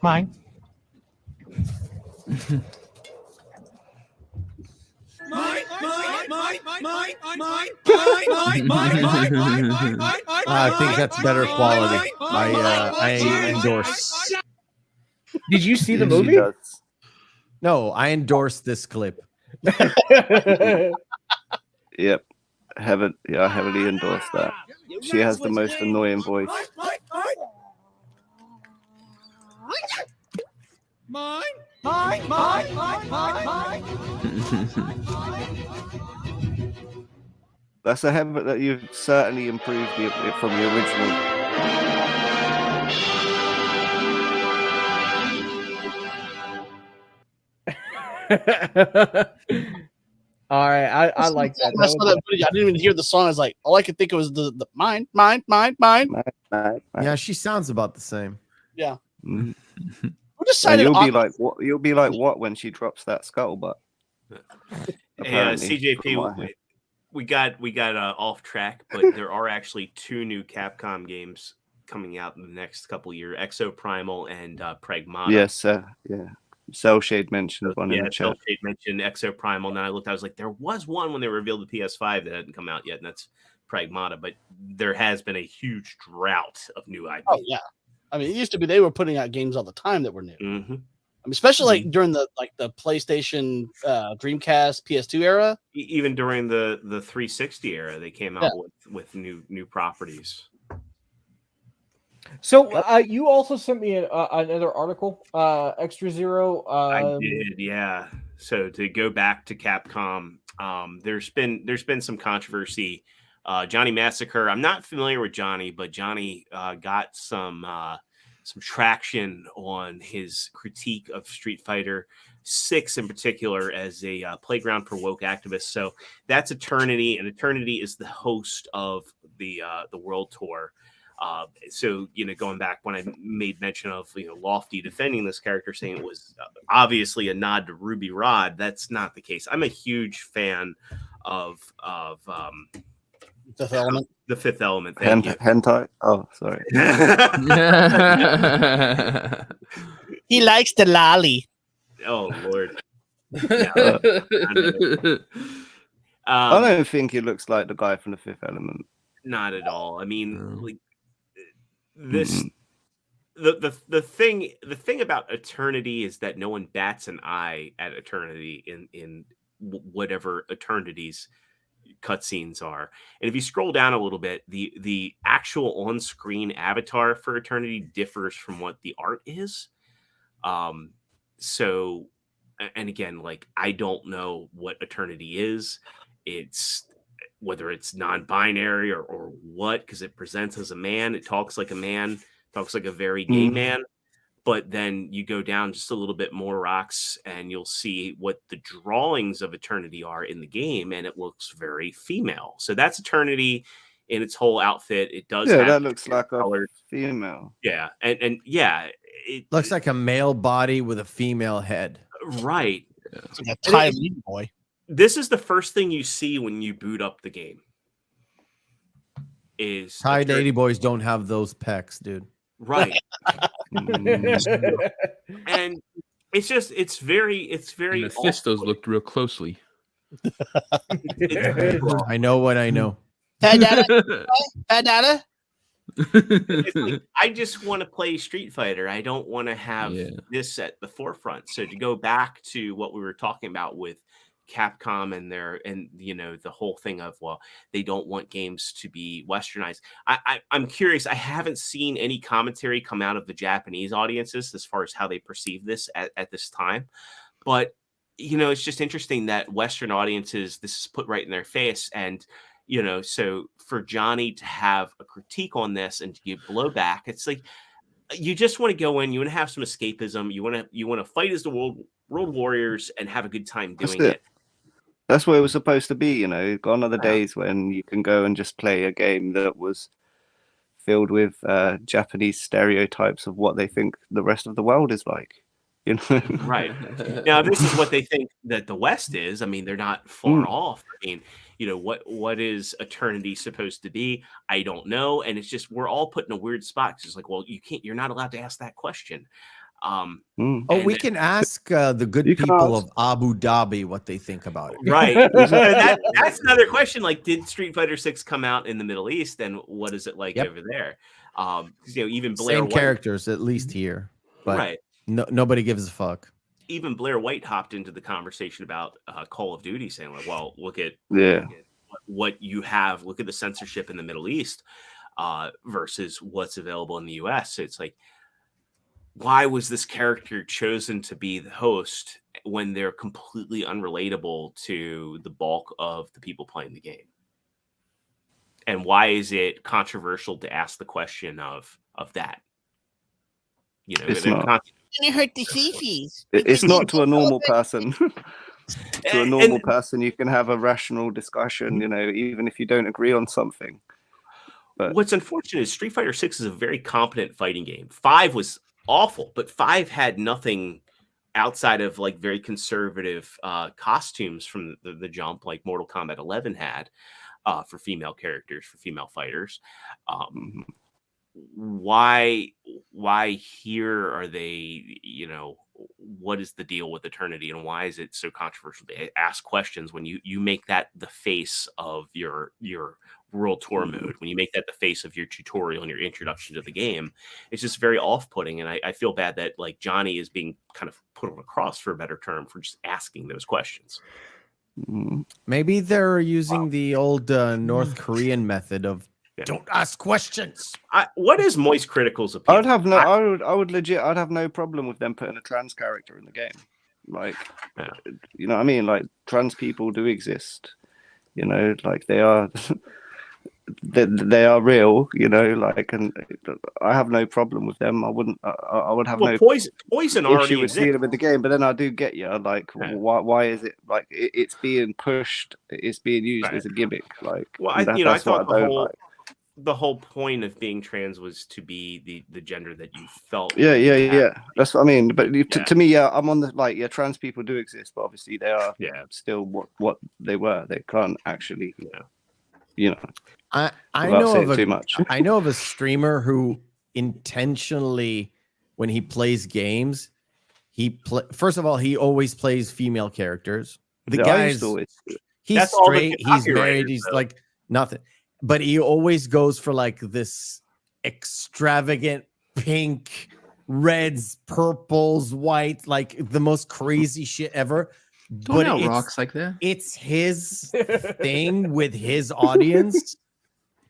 Mine. I think that's better quality. I endorse. Did you see the movie? No, I endorse this clip. Yep. I heavily endorse that. She has the most annoying voice. Mine. That's a heaven that you've certainly improved it from the original. All right, I like that. When I saw that video, I didn't even hear the song. I was like, all I could think of was the mine. Yeah, she sounds about the same. Yeah. Mm. Who And decided you'll on be like, what? You'll be like, what when she drops that scuttlebutt? Hey, CJP, we got off track, but there are actually 2 new Capcom games coming out in the next couple of years: Exo Primal and Pragmata. Yes, yeah. Cell Shade mentioned one in the Cell chat. Shade mentioned Exo Primal, and then I looked. I was like, there was one when they revealed the PS5 that hadn't come out yet, and that's Pragmata. But there has been a huge drought of new IP. Oh yeah, I mean, it used to be they were putting out games all the time that were new. Mm-hmm. I mean, especially like during the PlayStation, Dreamcast, PS2 era. Even during the 360 era, they came out with new properties. So you also sent me another article, Extra Zero. I did, yeah. So to go back to Capcom, there's been some controversy. Johnny Massacre. I'm not familiar with Johnny, but Johnny got some traction on his critique of Street Fighter 6 in particular as a playground for woke activists. So that's Eternity, and Eternity is the host of the World Tour. So, going back when I made mention of, Lofty defending this character, saying it was obviously a nod to Ruby Rod, that's not the case. I'm a huge fan of Fifth Element. The Fifth Element. Thank you. Hentai. Oh, sorry. He likes the lolly. Oh Lord. I don't think he looks like the guy from the Fifth Element. Not at all. I mean, like this. The thing about Eternity is that no one bats an eye at Eternity in whatever Eternity's cutscenes are. And if you scroll down a little bit, the actual on-screen avatar for Eternity differs from what the art is. So, and again, like, I don't know what Eternity is. It's whether it's non-binary or what, because it presents as a man, it talks like a man, talks like a very gay man. But then you go down just a little bit more rocks and you'll see what the drawings of Eternity are in the game, and it looks very female. So that's Eternity in its whole outfit. It does have that looks like colors. A female. Yeah, and yeah, it looks like a male body with a female head. Right. It's like a Thai Lady boy. This is the first thing you see when you boot up the game. Is Thai Lady boys don't have those pecs, dude. Right. And it's very and the fistos looked real closely. I know what I know. It's like, I just want to play Street Fighter. I don't want to have this at the forefront. So to go back to what we were talking about with Capcom and the whole thing of, well, they don't want games to be westernized. I'm curious. I haven't seen any commentary come out of the Japanese audiences as far as how they perceive this at this time. But it's just interesting that Western audiences, this is put right in their face. And so for Johnny to have a critique on this and to give blowback, it's like you just want to go in, you want to have some escapism, you want to fight as the world warriors and have a good time doing it. That's what it was supposed to be, Gone are the days when you can go and just play a game that was filled with Japanese stereotypes of what they think the rest of the world is like. Right. Now, this is what they think that the West is. I mean, they're not far off. I mean, what is Eternity supposed to be? I don't know. And it's just, we're all put in a weird spot. It's well, you're not allowed to ask that question. We can ask the good people of Abu Dhabi what they think about it. Right. That's another question. Like, did Street Fighter 6 come out in the Middle East, and what is it like over there? Even Blair Same White, characters, at least here, but right. Nobody gives a fuck. Even Blair White hopped into the conversation about Call of Duty, saying, like, well, look at what you have. Look at the censorship in the Middle East versus what's available in the US. So it's like, why was this character chosen to be the host when they're completely unrelatable to the bulk of the people playing the game? And why is it controversial to ask the question of that? You know, It's they're not. Gonna hurt the fifis. It's not to a normal person. To a normal And person, you can have a rational discussion, you know, even if you don't agree on something. But what's unfortunate is Street Fighter 6 is a very competent fighting game. 5 was awful, but 5 had nothing outside of like very conservative costumes from the jump, like Mortal Kombat 11 had for female characters, for female fighters. mhm. Why here are they, you know, what is the deal with Eternity, and why is it so controversial to ask questions when you make that the face of your world tour mode, when you make that the face of your tutorial and your introduction to the game? It's just very off-putting, and I feel bad that like Johnny is being kind of put on a cross, for a better term, for just asking those questions. Mhm. Maybe they're using the old North Korean method of Yeah. don't ask questions. What is Moist Critical's opinion? I'd have no problem with them putting a trans character in the game. Like, Yeah. you know what I mean? Like, trans people do exist. You know, like they are, they are real. You know, like, and I have no problem with them. I would have Well, no Poison issue already with seeing exists. them in the game. But then I do get you. Like, Yeah. why is it like it's being pushed? It's being used Right. as a gimmick. Like, Well, and I that's what thought I don't like. the whole point of being trans was to be the gender that you felt. Yeah, you had. yeah. That's what I mean. But Yeah. to me, yeah, I'm on the like, yeah, trans people do exist, but obviously they are Yeah. still what they were. They can't actually, Yeah. you know, I without know saying of a too much. I know of a streamer who intentionally, when he plays games, first of all, he always plays female characters. The Yeah, I used guy's to always. he's That's all the straight, he's copywriters, married, he's though. like nothing. But he always goes for like this extravagant pink, reds, purples, white, like the most crazy shit ever. Don't But out it's, rocks like that. it's his thing with his audience.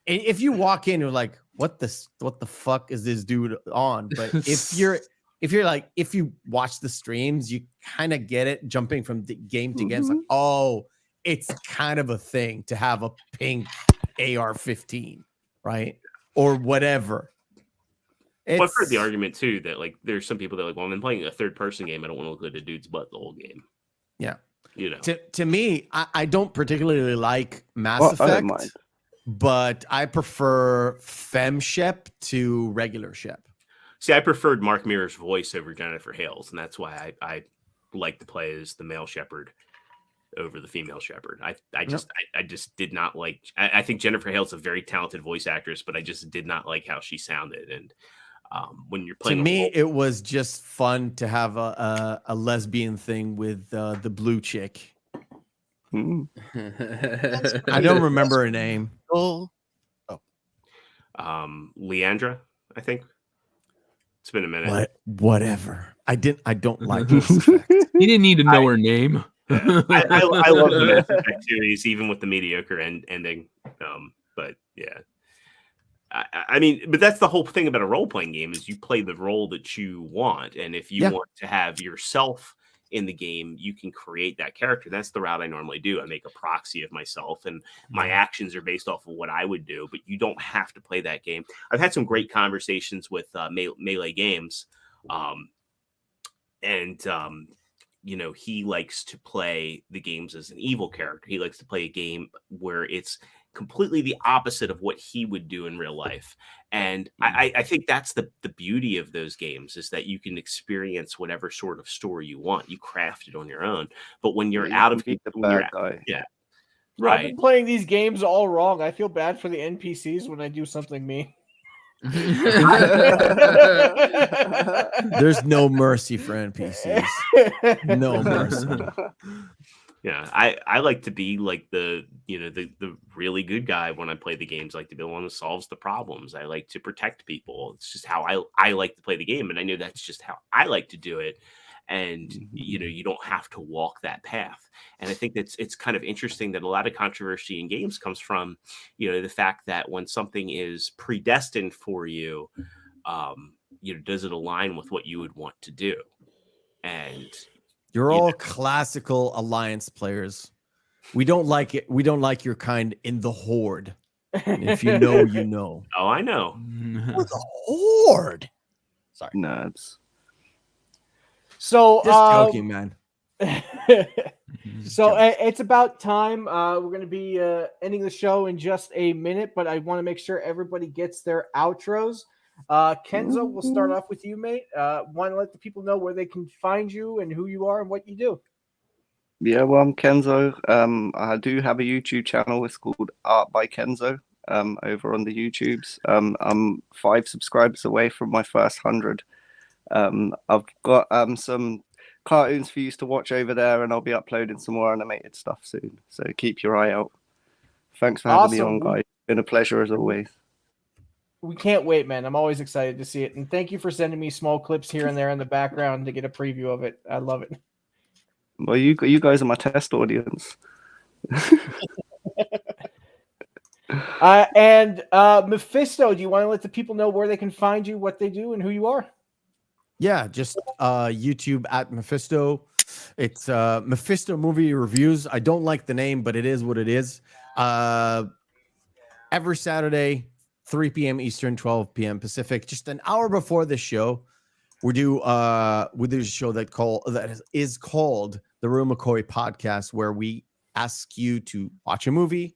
And if you walk in, you're like, what the fuck is this dude on? But if you watch the streams, you kind of get it, jumping from game to game. It's like, oh, it's kind of a thing to have a pink AR-15, right? Or whatever. Well, I've heard the argument too that like there's some people that are like, well, I'm playing a third person game, I don't want to look at a dude's butt the whole game. Yeah. You know. To me, I don't particularly like Mass Well, I Effect, don't mind. but I prefer FemShep to regular Shep. See, I preferred Mark Mirror's voice over Jennifer Hale's, and that's why I like to play as the male shepherd over the female shepherd. I just did not like. I think Jennifer Hale's a very talented voice actress, but I just did not like how she sounded. And when you're playing, To me, it was just fun to have a lesbian thing with the blue chick. Mm. I don't remember her name. Leandra, I think. It's been a minute. Whatever. I don't like Mass Effect. You didn't need to know her name. I love the Mass Effect series, even with the mediocre ending. But yeah, I mean, but that's the whole thing about a role playing game is you play the role that you want, and if you want to have yourself in the game, you can create that character. That's the route I normally do. I make a proxy of myself, and my actions are based off of what I would do. But you don't have to play that game. I've had some great conversations with Melee Games, you know, he likes to play the games as an evil character. He likes to play a game where it's completely the opposite of what he would do in real life. And I think that's the beauty of those games, is that you can experience whatever sort of story you want. You craft it on your own. But when you're out of the bad guy, yeah, I've right. been playing these games all wrong. I feel bad for the NPCs when I do something mean. There's no mercy for NPCs. No mercy. Yeah, I like to be like the really good guy when I play the games. I like to be the one who solves the problems. I like to protect people. It's just how I like to play the game, and I know that's just how I like to do it. And you know, you don't have to walk that path. And I think it's kind of interesting that a lot of controversy in games comes from, you know, the fact that when something is predestined for you, you know, does it align with what you would want to do? And You're all classical Alliance players. We don't like it. We don't like your kind in the Horde. And if you know, you know. Oh, I know. For the Horde. Sorry. Nerds. So, Just joking, man. so it's about time. We're going to be ending the show in just a minute, but I want to make sure everybody gets their outros. Kenzo, we'll start off with you, mate. Want to let the people know where they can find you and who you are and what you do. Yeah, well, I'm Kenzo. I do have a YouTube channel. It's called Art by Kenzo. Over on the YouTubes. I'm 5 subscribers away from my first 100. I've got some cartoons for you to watch over there, and I'll be uploading some more animated stuff soon. So keep your eye out. Thanks for having me on, guys. It's been a pleasure as always. We can't wait, man. I'm always excited to see it. And thank you for sending me small clips here and there in the background to get a preview of it. I love it. Well, you guys are my test audience. And Mephisto, do you want to let the people know where they can find you, what they do, and who you are? Yeah, just YouTube at Mephisto. It's Mephisto Movie Reviews. I don't like the name, but it is what it is. Every Saturday, 3 p.m. Eastern, 12 p.m. Pacific, just an hour before the show, we do a show that is called the Real McCoy Podcast, where we ask you to watch a movie.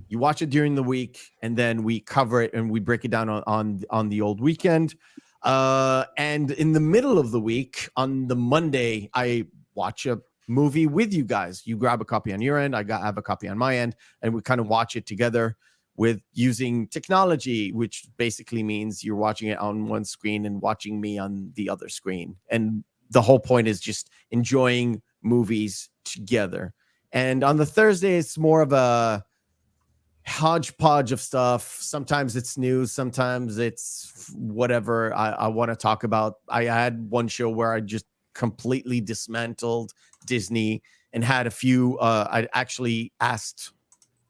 You watch it during the week, and then we cover it and we break it down on the old weekend. And in the middle of the week, on the Monday, I watch a movie with you guys. You grab a copy on your end, I have a copy on my end, and we kind of watch it together with using technology, which basically means you're watching it on one screen and watching me on the other screen. And the whole point is just enjoying movies together. And on the Thursday, it's more of a hodgepodge of stuff. Sometimes it's news, sometimes it's whatever I want to talk about. I had one show where I just completely dismantled Disney and had a few I actually asked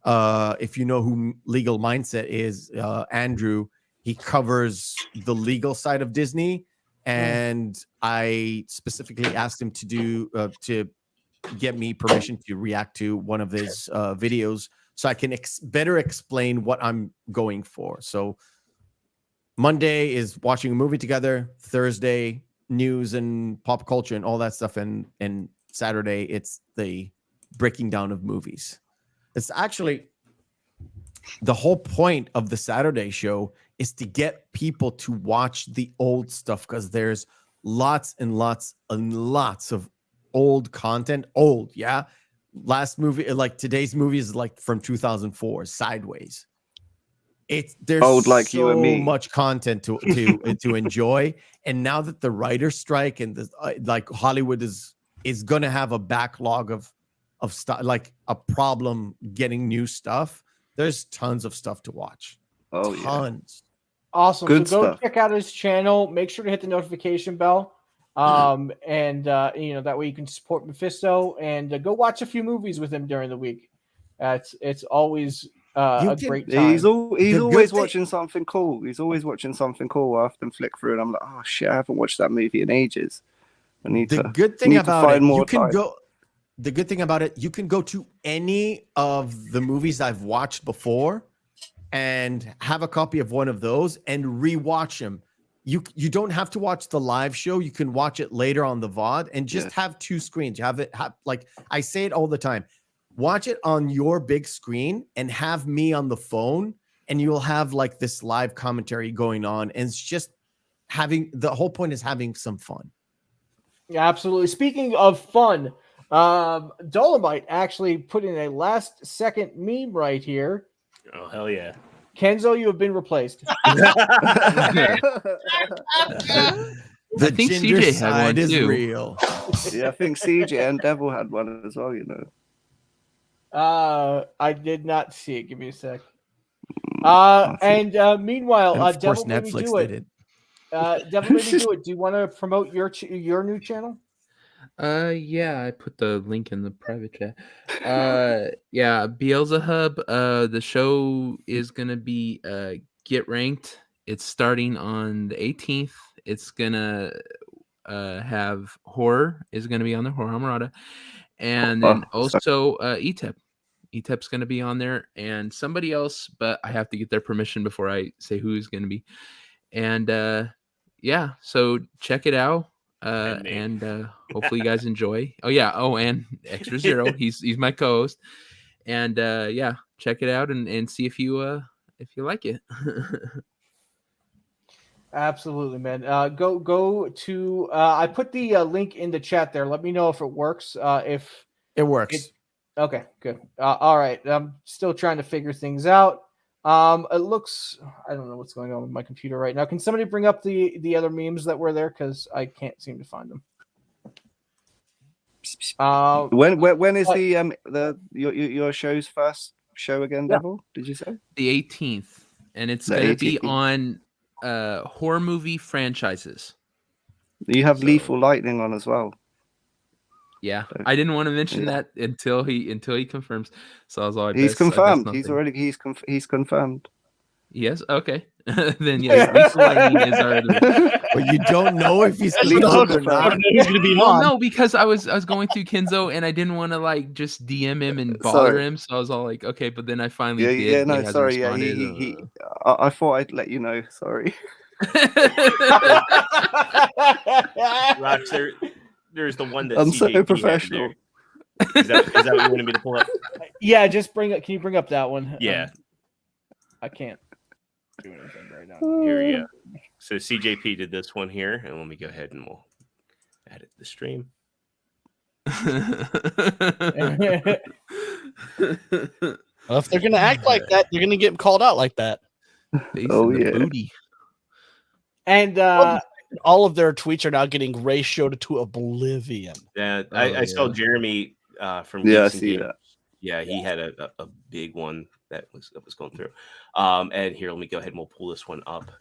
if you know who Legal Mindset is, Andrew. He covers the legal side of Disney, and I specifically asked him to get me permission to react to one of his videos, so I can better explain what I'm going for. So Monday is watching a movie together. Thursday, news and pop culture and all that stuff. And Saturday, it's the breaking down of movies. It's actually the whole point of the Saturday show is to get people to watch the old stuff, because there's lots and lots and lots of old content. Yeah. Last movie, like today's movie, is like from 2004, Sideways. There's old like so you and me. much content to enjoy. And now that the writer's strike and like Hollywood is gonna have a backlog of stuff, like a problem getting new stuff. There's tons of stuff to watch. Oh, tons. Yeah. Awesome. Good so go stuff. check out his channel. Make sure to hit the notification bell. And that way you can support Mephisto and go watch a few movies with him during the week. It's always a great time. He's always watching something cool. He's always watching something cool. I often flick through and I'm like, oh shit, I haven't watched that movie in ages. The good thing about it, you can go to any of the movies I've watched before and have a copy of one of those and rewatch them. You don't have to watch the live show. You can watch it later on the VOD and just have two screens. You have like I say it all the time. Watch it on your big screen and have me on the phone, and you'll have like this live commentary going on. And it's just the whole point is having some fun. Yeah, absolutely. Speaking of fun, Dolomite actually put in a last second meme right here. Oh, hell yeah. Kenzo, you have been replaced. I think CJ had one too. Real. Yeah, I think CJ and Devil had one as well, you know. I did not see it. Give me a sec. Meanwhile, And of course, Devil made me Netflix do it. did it. Devil made me do it. Do you want to promote your new channel? Yeah, I put the link in the private chat. Yeah, Beelzebub. The show is gonna be Get Ranked. It's starting on the 18th. It's gonna have horror is gonna be on the Horror Hamarada, and then also ETEP. ETEP's going to be on there, and somebody else, but I have to get their permission before I say who's going to be. And yeah, so check it out. And hopefully you guys enjoy. Oh yeah. Oh, and Extra Zero. He's my co-host. And yeah, check it out and see if you like it. Absolutely, man. Go to. I put the link in the chat there. Let me know if it works. If It works. okay, good. All right. I'm still trying to figure things out. It looks. I don't know what's going on with my computer right now. Can somebody bring up the other memes that were there, because I can't seem to find them. When is your show's first show again, Devil? Did you say The 18th, and it's The going to be 18th. on horror movie franchises. You have Lethal Lightning on as well. Yeah, I didn't want to mention that until he confirms. So I was like, he's confirmed. He's confirmed. Yes. Okay. Then yes, Lethal Lightning is already. But you don't know if he's Lethal confirmed or not. He's gonna be Well, on. no, because I was going through Kenzo and I didn't want to like just DM him and bother him. So I was all like, okay, but then I finally did. Yeah, no, he hasn't sorry. Yeah, responded. I thought I'd let you know. Sorry. Rox, there's the one that I'm so CJP had professional. there. Is that what you wanted me to pull up? Yeah, just bring it. Can you bring up that one? Yeah. I can't do anything right now. Here we go. So CJP did this one here, and let me go ahead and we'll add it to the stream. Well, if they're gonna act like that, they're gonna get called out like that. Oh yeah. Booty. And all of their tweets are now getting ratioed to oblivion. Yeah, I saw Jeremy from Yeah, I Geeks and see Games. that. Yeah, he had a big one that was going through. And here, let me go ahead and we'll pull this one up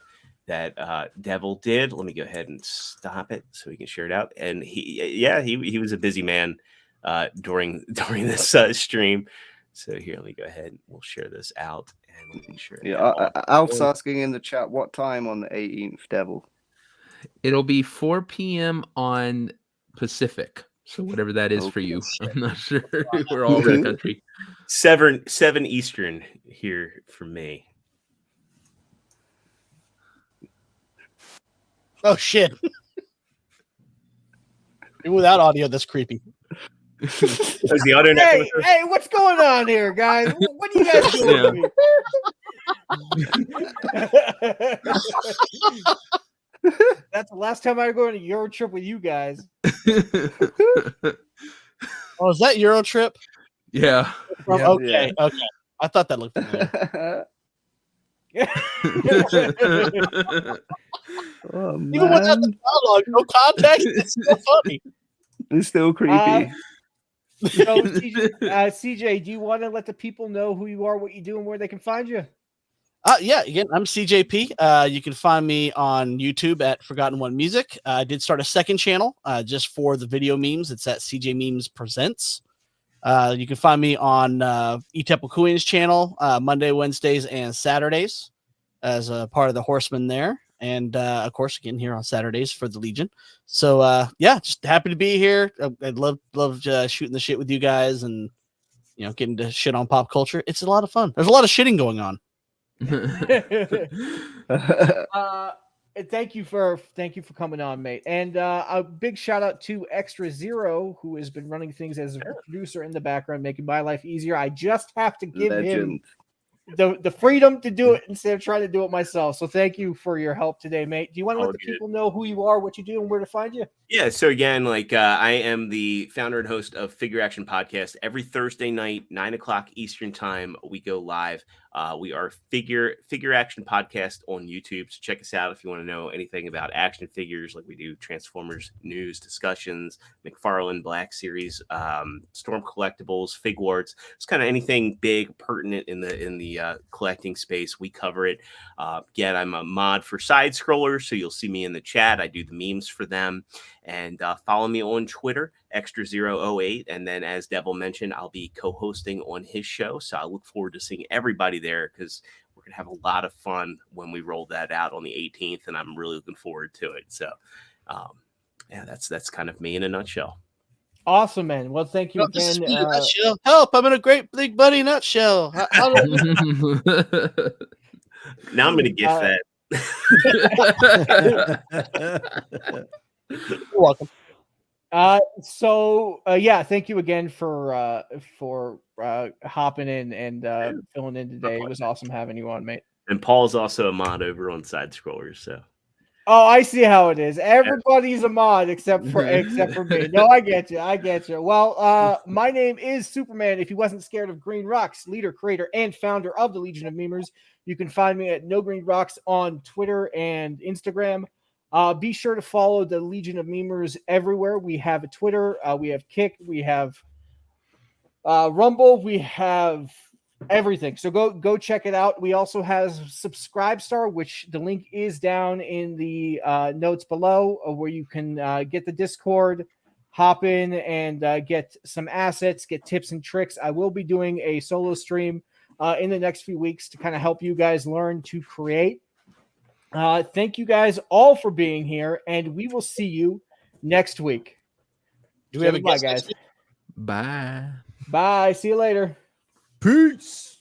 that Devil did. Let me go ahead and stop it so we can share it out. And he was a busy man during this stream. So here, let me go ahead and we'll share this out and we can share it. Alf's asking in the chat what time on the 18th, Devil. It'll be 4 p.m. on Pacific. So whatever that is for you. I'm not sure. We're all over the country. 7 Eastern here for me. Oh shit! Even without audio, that's creepy. Is the audio not hey, what's going on here, guys? What are you guys doing to me? That's the last time I go on a Euro trip with you guys. Oh, is that Euro trip? Yeah. Okay. I thought that looked familiar. Oh, man. Even without the dialogue, no context, it's still funny. It's still creepy. So, CJ, do you want to let the people know who you are, what you do, and where they can find you? Yeah, again, I'm CJP. You can find me on YouTube at Forgotten One Music. I did start a second channel just for the video memes. It's at CJ Memes Presents. You can find me on Etepukuin's channel Monday, Wednesdays, and Saturdays as a part of the Horsemen there. And of course, again, here on Saturdays for the Legion. So yeah, just happy to be here. I'd love shooting the shit with you guys and getting to shit on pop culture. It's a lot of fun. There's a lot of shitting going on. Thank you for coming on, mate. And a big shout out to Extra Zero, who has been running things as a producer in the background, making my life easier. I just have to give him the freedom to do it instead of trying to do it myself. So thank you for your help today, mate. Do you want to let the people know who you are, what you do, and where to find you? Yeah, so again, I am the founder and host of Figure Action Podcast. Every Thursday night, 9:00 Eastern time, we go live. We are Figure Action Podcast on YouTube, so check us out if you want to know anything about action figures. Like we do Transformers news, discussions, McFarlane Black Series, Storm Collectibles, Figwarts. It's kind of anything big, pertinent in the collecting space. We cover it. Again, I'm a mod for Side Scrollers, so you'll see me in the chat. I do the memes for them. And follow me on Twitter, Extra008. And then, as Devil mentioned, I'll be co-hosting on his show. So I look forward to seeing everybody there because we're going to have a lot of fun when we roll that out on the 18th. And I'm really looking forward to it. So, yeah, that's kind of me in a nutshell. Awesome, man. Well, thank you This is again. me in a nutshell. Help! I'm in a great big buddy nutshell. How do Now I'm gonna get fat. You're welcome. Yeah, thank you again for hopping in and filling in today. It was awesome having you on, mate. And Paul's also a mod over on Side Scrollers, so. Oh, I see how it is. Everybody's a mod except for me. No, I get you. Well, my name is Superman. If he wasn't scared of green rocks, leader, creator, and founder of the Legion of Memers. You can find me at No Green Rocks on Twitter and Instagram. Be sure to follow the Legion of Memers everywhere. We have a Twitter, we have Kick, we have Rumble, we have everything. So go check it out. We also have Subscribestar, which the link is down in the notes below, where you can get the Discord, hop in and get some assets, get tips and tricks. I will be doing a solo stream in the next few weeks to kind of help you guys learn to create. Thank you guys all for being here, and we will see you next week. Do we have a Bye, guest guys? next week? Bye. Bye. See you later. Peace.